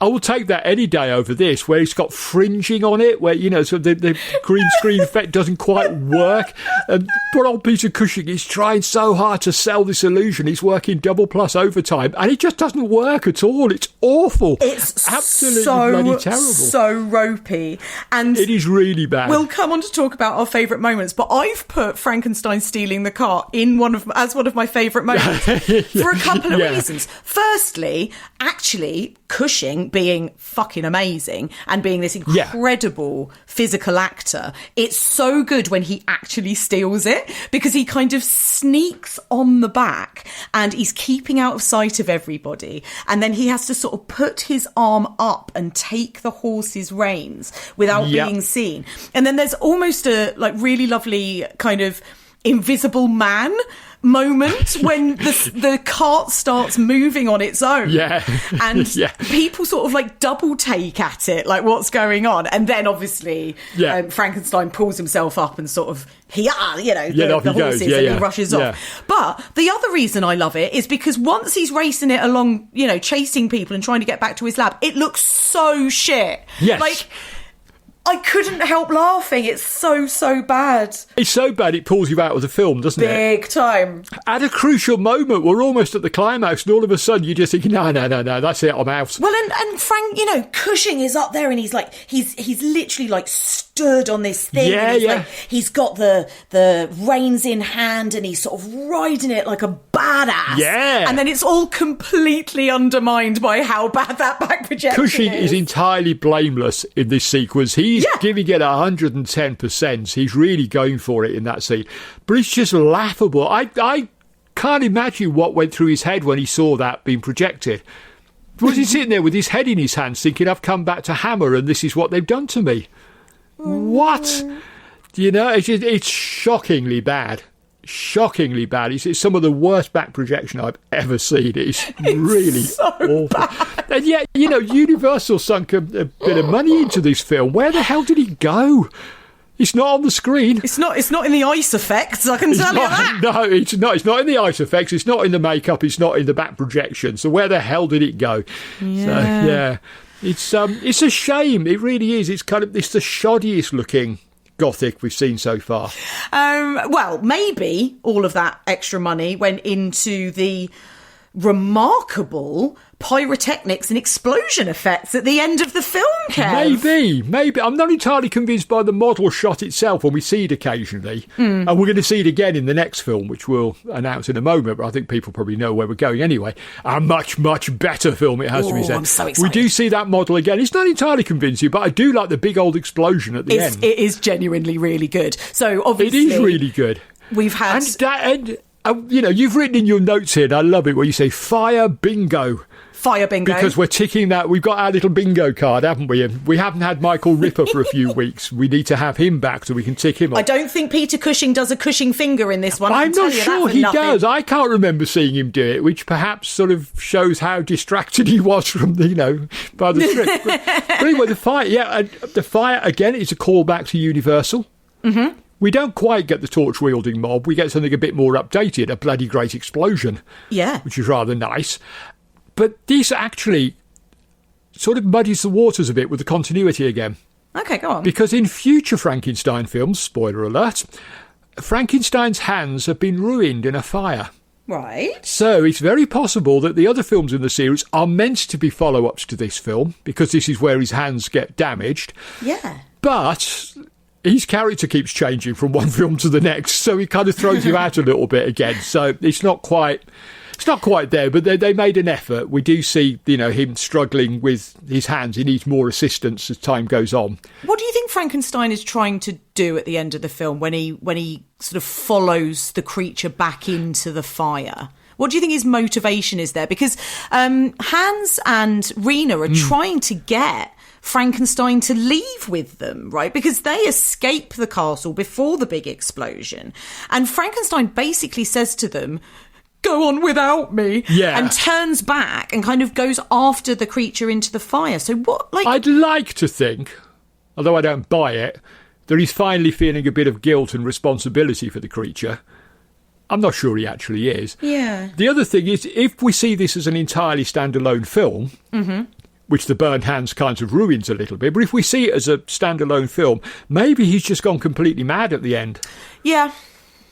I will take that any day over this, where it's got fringing on it, where, so the green screen effect doesn't quite work. And poor old Peter Cushing is trying so hard to sell this illusion. He's working double plus overtime, and it just doesn't work at all. It's awful. It's absolutely bloody terrible. So ropey. And it is really bad. We'll come on to talk about our favourite moments, but I've put Frankenstein stealing the car as one of my favourite moments for a couple of reasons. Firstly, actually, Cushing being fucking amazing and being this incredible physical actor, it's so good when he actually steals it, because he kind of sneaks on the back and he's keeping out of sight of everybody, and then he has to sort of put his arm up and take the horse's reins without being seen. And then there's almost a really lovely kind of Invisible Man moment when the cart starts moving on its own, and people sort of double take at it, like what's going on, and then obviously Frankenstein pulls himself up and sort of the horses and he rushes off. But the other reason I love it is because once he's racing it along, chasing people and trying to get back to his lab, it looks so shit. Yes. I couldn't help laughing. It's so bad. It's so bad it pulls you out of the film, doesn't it? Big time. At a crucial moment, we're almost at the climax, and all of a sudden you just think, no, that's it, I'm out. Well, and Frank, Cushing is up there, and he's literally stood on this thing. And he's got the reins in hand, and he's sort of riding it like a badass. Yeah. And then it's all completely undermined by how bad that back projection Cushing is entirely blameless in this sequence. He's giving it 110%. He's really going for it in that scene. But it's just laughable. I can't imagine what went through his head when he saw that being projected. Was he sitting there with his head in his hands thinking, I've come back to Hammer and this is what they've done to me? What? It's shockingly bad. Shockingly bad. It's some of the worst back projection I've ever seen. It's really so awful. Bad. And yet, Universal sunk a bit of money into this film. Where the hell did he go? It's not on the screen. It's not in the ice effects, I can tell you that. No, it's not. It's not in the ice effects. It's not in the makeup. It's not in the back projection. So where the hell did it go? Yeah. So, it's a shame. It really is. It's the shoddiest looking Gothic we've seen so far. Well, maybe all of that extra money went into the remarkable pyrotechnics and explosion effects at the end of the film, Kev. Maybe. I'm not entirely convinced by the model shot itself, when we see it occasionally. And we're going to see it again in the next film, which we'll announce in a moment, but I think people probably know where we're going anyway. A much, much better film, it has to be said. I'm so excited. We do see that model again. It's not entirely convincing, but I do like the big old explosion at the end. It is genuinely really good. So obviously... It is really good. We've had... you've written in your notes here, and I love it, where you say fire bingo. Fire bingo. Because we're ticking that. We've got our little bingo card, haven't we? And we haven't had Michael Ripper for a few weeks. We need to have him back so we can tick him off. I don't think Peter Cushing does a Cushing finger in this one. I'm not sure he does. I can't remember seeing him do it, which perhaps sort of shows how distracted he was from the, by the script. But anyway, the fire, again, is a callback to Universal. Mm-hmm. We don't quite get the torch-wielding mob. We get something a bit more updated, a bloody great explosion. Yeah. Which is rather nice. But this actually sort of muddies the waters a bit with the continuity again. Okay, go on. Because in future Frankenstein films, spoiler alert, Frankenstein's hands have been ruined in a fire. Right. So it's very possible that the other films in the series are meant to be follow-ups to this film, because this is where his hands get damaged. Yeah. But... his character keeps changing from one film to the next, so he kind of throws you out a little bit again. So it's not quite... It's not quite there, but they made an effort. We do see, him struggling with his hands. He needs more assistance as time goes on. What do you think Frankenstein is trying to do at the end of the film when he sort of follows the creature back into the fire? What do you think his motivation is there? Because Hans and Rena are trying to get Frankenstein to leave with them, right? Because they escape the castle before the big explosion. And Frankenstein basically says to them, go on without me. Yeah. And turns back and kind of goes after the creature into the fire. So what, I'd like to think, although I don't buy it, that he's finally feeling a bit of guilt and responsibility for the creature. I'm not sure he actually is. Yeah. The other thing is, if we see this as an entirely standalone film, which the burned hands kind of ruins a little bit, but if we see it as a standalone film, maybe he's just gone completely mad at the end. Yeah.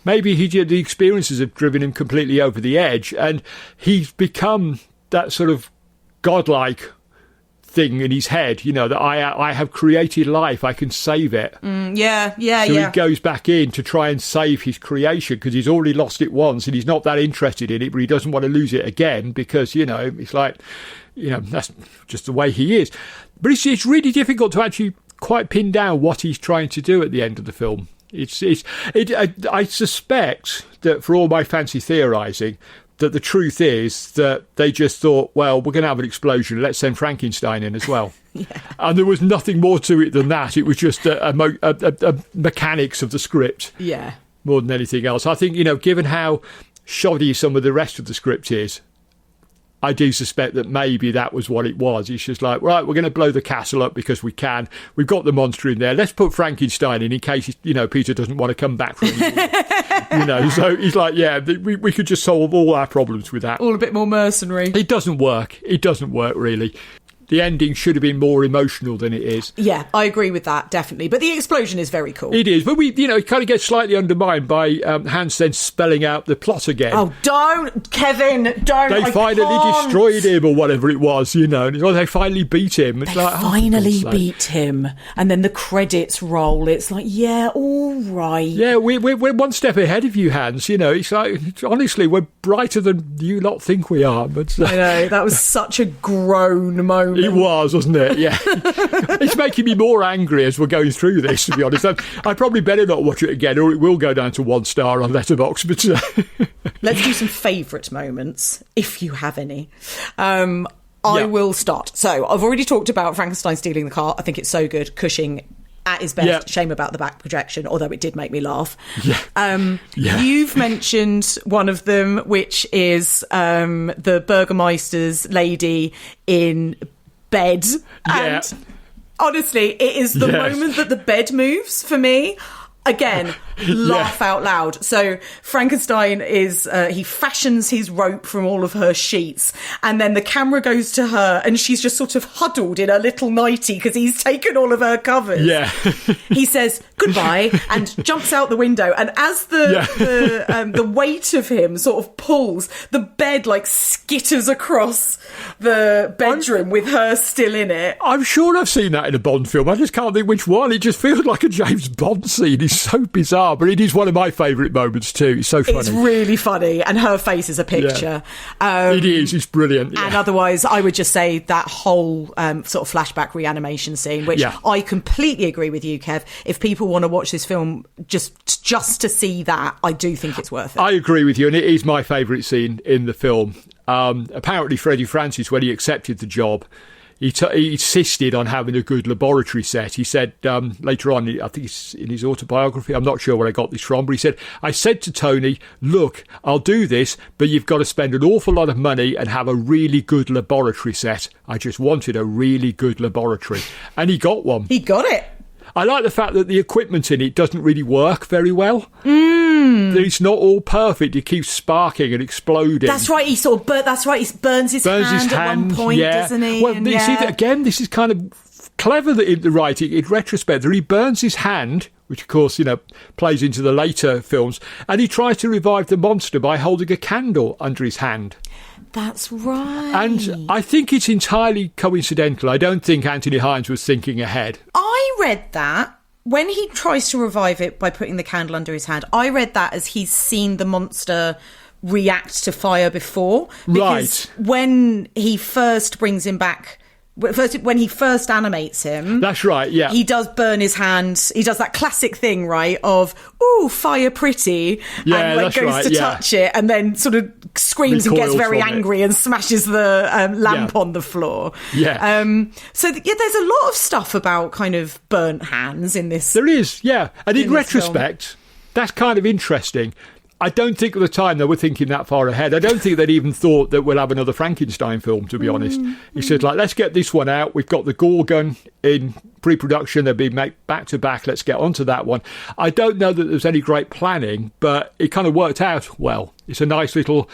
Maybe the experiences have driven him completely over the edge, and he's become that sort of godlike thing in his head, that I have created life, I can save it. So he goes back in to try and save his creation because he's already lost it once and he's not that interested in it, but he doesn't want to lose it again because, it's like, that's just the way he is. But it's really difficult to actually quite pin down what he's trying to do at the end of the film. I suspect that, for all my fancy theorising, that the truth is that they just thought, well, we're going to have an explosion, let's send Frankenstein in as well. Yeah. And there was nothing more to it than that. It was just a mechanics of the script. Yeah. More than anything else. I think, given how shoddy some of the rest of the script is, I do suspect that maybe that was what it was. It's just like, right, we're going to blow the castle up because we can. We've got the monster in there. Let's put Frankenstein in case, Peter doesn't want to come back from it. So he's like, yeah, we could just solve all our problems with that. All a bit more mercenary. It doesn't work. It doesn't work, really. The ending should have been more emotional than it is. Yeah, I agree with that, definitely. But the explosion is very cool. It is. But it kind of gets slightly undermined by Hans then spelling out the plot again. Oh, don't, Kevin, don't. They finally destroyed him or whatever it was, And they finally beat him. It's they finally beat him. And then the credits roll. It's like, yeah, all right. Yeah, we're one step ahead of you, Hans. It's like, honestly, we're brighter than you lot think we are. But I know, that was such a groan moment. It was, wasn't it? Yeah. It's making me more angry as we're going through this, to be honest. I probably better not watch it again, or it will go down to 1 star on Letterboxd. But let's do some favourite moments, if you have any. I will start. So I've already talked about Frankenstein stealing the car. I think it's so good. Cushing at his best. Yeah. Shame about the back projection, although it did make me laugh. Yeah. You've mentioned one of them, which is the Burgermeister's lady in bed. Yeah. And honestly, it is the moment that the bed moves for me. Again, laugh out loud. So Frankenstein is, he fashions his rope from all of her sheets, and then the camera goes to her and she's just sort of huddled in her little nightie because he's taken all of her covers. Yeah. He says goodbye and jumps out the window, and as the weight of him sort of pulls, the bed like skitters across the bedroom with her still in it. I'm sure I've seen that in a Bond film. I just can't think which one. It just feels like a James Bond scene. It's so bizarre, but it is one of my favourite moments too. It's so funny. It's really funny, and her face is a picture. Yeah. It is. It's brilliant. Yeah. And otherwise, I would just say that whole sort of flashback reanimation scene, which I completely agree with you, Kev. If people want to watch this film just to see that, I do think it's worth it. I agree with you, and it is my favourite scene in the film. Apparently, Freddie Francis, when he accepted the job, he insisted on having a good laboratory set. He said later on, I think it's in his autobiography, I'm not sure where I got this from, but he said, I said to Tony, look, I'll do this, but you've got to spend an awful lot of money and have a really good laboratory set. I just wanted a really good laboratory. And he got one. He got it. I like the fact that the equipment in it doesn't really work very well. It's not all perfect. It keeps sparking and exploding. That's right. He burns his hand at one point, doesn't he? Well, you see that again. This is kind of clever that in the writing, in retrospect, that he burns his hand, which of course plays into the later films, and he tries to revive the monster by holding a candle under his hand. That's right. And I think it's entirely coincidental. I don't think Anthony Hines was thinking ahead. I read that when he tries to revive it by putting the candle under his hand, I read that as he's seen the monster react to fire before. Because Right. when he first brings him back, when he first animates him, That's right, yeah. he does burn his hand. He does that classic thing, right, of, ooh, fire pretty, Yeah, and that's goes right, to yeah. touch it, and then sort of screams and gets Recoils very from it. angry and smashes the lamp Yeah. on the floor. Yeah. There's a lot of stuff about kind of burnt hands in this. There is, yeah. And in in this retrospect, that's kind of interesting. I don't think at the time they were thinking that far ahead. I don't think they'd even thought that we'll have another Frankenstein film, to be honest. He said, like, let's get this one out. We've got the Gorgon in pre-production. They'll be made back to back. Let's get onto that one. I don't know that there's any great planning, but it kind of worked out well. It's a nice little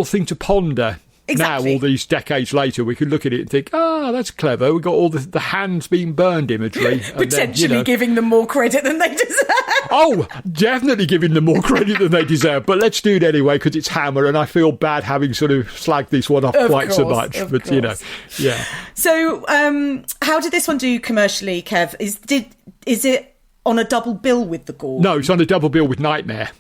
thing to ponder. Exactly. Now, all these decades later, we can look at it and think, that's clever. We've got all the hands being burned imagery. And Potentially then, giving them more credit than they deserve. Oh, definitely giving them more credit than they deserve. But let's do it anyway because it's Hammer, and I feel bad having sort of slagged this one off quite so much. Of But course. yeah. So, how did this one do commercially, Kev? Is it on a double bill with the Gorgon? No, it's on a double bill with Nightmare.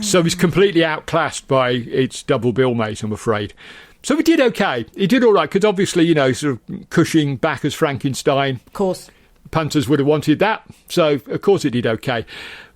So it's completely outclassed by its double bill mate, I'm afraid. So it did okay. It did all right because obviously, sort of Cushing back as Frankenstein. Of course. Punters would have wanted that. So, of course, it did okay.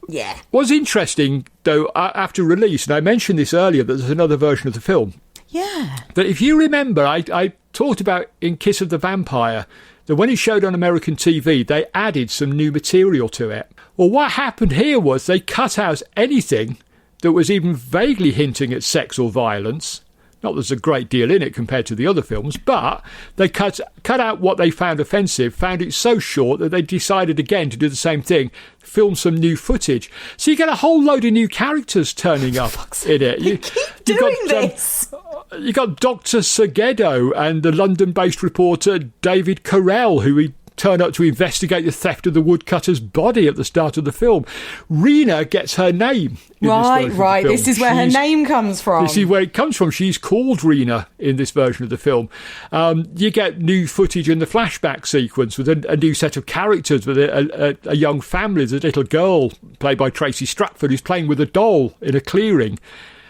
Yeah. What's interesting, though, after release, and I mentioned this earlier, that there's another version of the film. Yeah. That if you remember, I talked about in Kiss of the Vampire, that when it showed on American TV, they added some new material to it. Well, what happened here was they cut out anything that was even vaguely hinting at sex or violence. Not that there's a great deal in it compared to the other films, but they cut out what they found offensive, found it so short that they decided again to do the same thing, film some new footage. So you get a whole load of new characters turning up in it. You Keep doing this. You got Dr. Segeddo and the London-based reporter David Carell, who he turned up to investigate the theft of the woodcutter's body at the start of the film. Rena gets her name in this version of the film. This is where her name comes from. This is where it comes from. She's called Rena in this version of the film. You get new footage in the flashback sequence with a new set of characters, with a young family. There's a little girl played by Tracy Stratford who's playing with a doll in a clearing.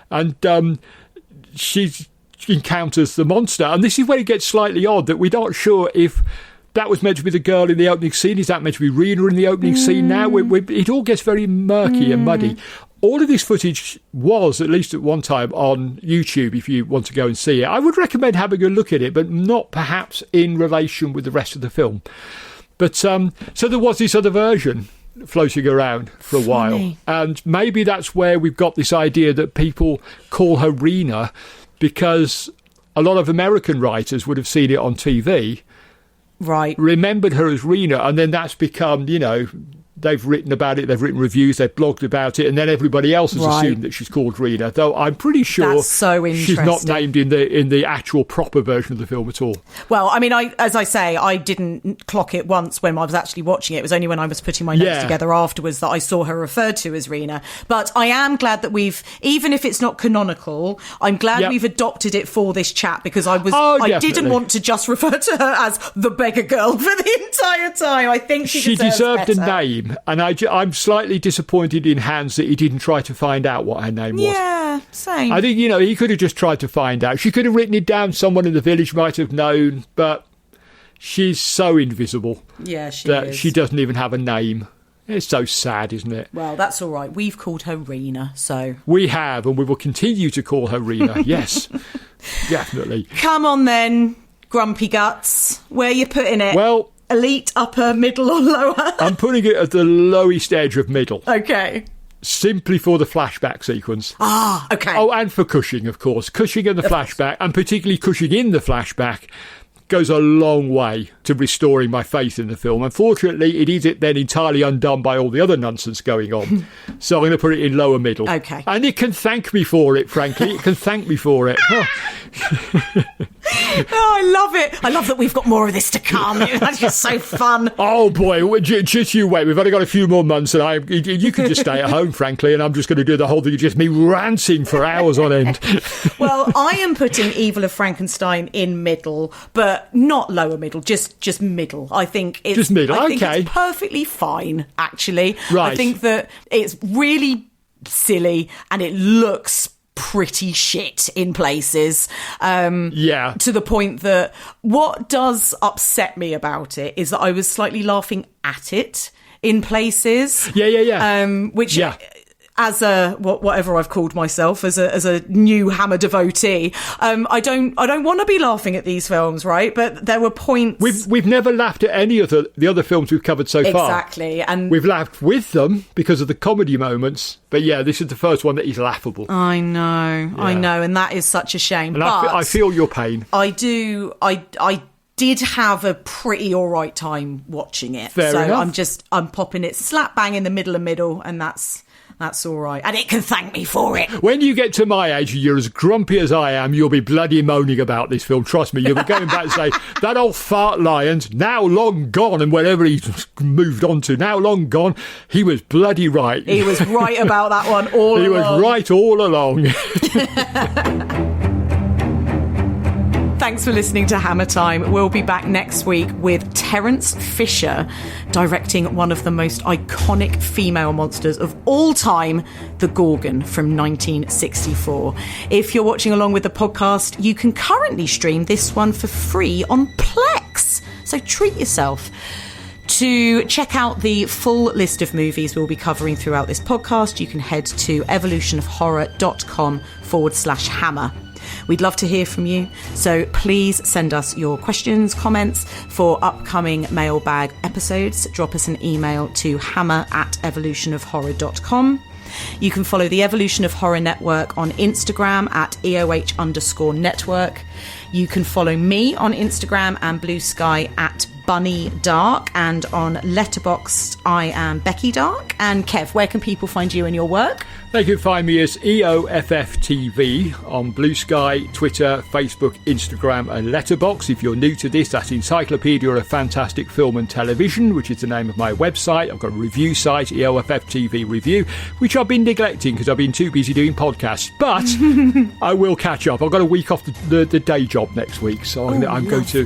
And she encounters the monster. And this is where it gets slightly odd, that we're not sure if that was meant to be the girl in the opening scene. Is that meant to be Rena in the opening scene now? It all gets very murky and muddy. All of this footage was, at least at one time, on YouTube if you want to go and see it. I would recommend having a look at it, but not perhaps in relation with the rest of the film. But so there was this other version floating around for a while. And maybe that's where we've got this idea that people call her Rena because a lot of American writers would have seen it on TV, Right. remembered her as Rena, and then that's become, they've written about it, they've written reviews, they've blogged about it, and then everybody else has assumed that she's called Rena, though I'm pretty sure That's so she's not interesting. named in the actual proper version of the film at all. Well, I mean, as I say, I didn't clock it once when I was actually watching it. It was only when I was putting my notes together afterwards that I saw her referred to as Rena. But I am glad that even if it's not canonical, I'm glad we've adopted it for this chat, because I didn't definitely. want to just refer to her as the beggar girl for the entire time. I think she deserved better. a name, and I'm slightly disappointed in Hans that he didn't try to find out what her name was. Yeah, same. I think, he could have just tried to find out. She could have written it down. Someone in the village might have known, but she's so invisible. Yeah, she that is. she doesn't even have a name. It's so sad, isn't it? Well, that's all right. We've called her Rena, so... We have, and we will continue to call her Rena. Yes, definitely. Come on then, Grumpy Guts. Where you putting it? Well, elite, upper, middle or lower? I'm putting it at the lowest edge of middle. Okay. Simply for the flashback sequence. Ah, okay. Oh, and for Cushing, of course. Cushing and the flashback, and particularly Cushing in the flashback, goes a long way to restoring my faith in the film. Unfortunately, it is then entirely undone by all the other nonsense going on. So I'm going to put it in lower middle. Okay. And it can thank me for it, frankly. It can thank me for it. Oh. Oh, I love it. I love that we've got more of this to come. That's just so fun. Oh, boy. Just you wait. We've only got a few more months, and you can just stay at home, frankly, and I'm just going to do the whole thing of just me ranting for hours on end. Well, I am putting Evil of Frankenstein in middle, but not lower middle, just middle. I think it's just middle. I think okay. it's perfectly fine, actually. Right. I think that it's really silly, and it looks pretty shit in places. To the point that what does upset me about it is that I was slightly laughing at it in places. Which as a whatever I've called myself, as a new Hammer devotee, I don't want to be laughing at these films, right? But there were points. We've never laughed at any of the other films we've covered so far. Exactly, and we've laughed with them because of the comedy moments. But yeah, this is the first one that is laughable. I know, and that is such a shame. And but I feel your pain. I do. I did have a pretty all right time watching it. Fair enough. I'm popping it slap bang in the middle, and that's all right. And it can thank me for it. When you get to my age and you're as grumpy as I am, you'll be bloody moaning about this film. Trust me, you'll be going back and say, that old fart Lyons, now long gone, and wherever he's moved on to, now long gone, he was bloody right. He was right about that one all along. He was right all along. Thanks for listening to Hammer Time. We'll be back next week with Terence Fisher directing one of the most iconic female monsters of all time, the Gorgon from 1964. If you're watching along with the podcast, you can currently stream this one for free on Plex. So treat yourself. To check out the full list of movies we'll be covering throughout this podcast, you can head to evolutionofhorror.com/hammer. We'd love to hear from you, so please send us your questions, comments for upcoming mailbag episodes. Drop us an email to hammer@evolutionofhorror.com. You can follow the Evolution of Horror Network on Instagram at EOH_network. You can follow me on Instagram and Blue Sky at Bunny Darke, and on Letterboxd I am Becky Darke. And Kev, where can people find you and your work? They can find me as EOFFTV on Blue Sky, Twitter, Facebook, Instagram and Letterboxd. If you're new to this, that's Encyclopedia of Fantastic Film and Television, which is the name of my website. I've got a review site, EOFFTV Review, which I've been neglecting because I've been too busy doing podcasts. But I will catch up. I've got a week off the day job next week, so I'm going to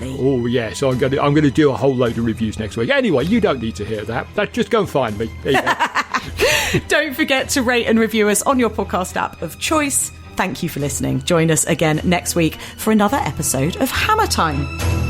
do a whole load of reviews next week. Anyway, you don't need to hear that. Just go and find me. There you go. Don't forget to rate and review us on your podcast app of choice. Thank you for listening. Join us again next week for another episode of Hammer Time.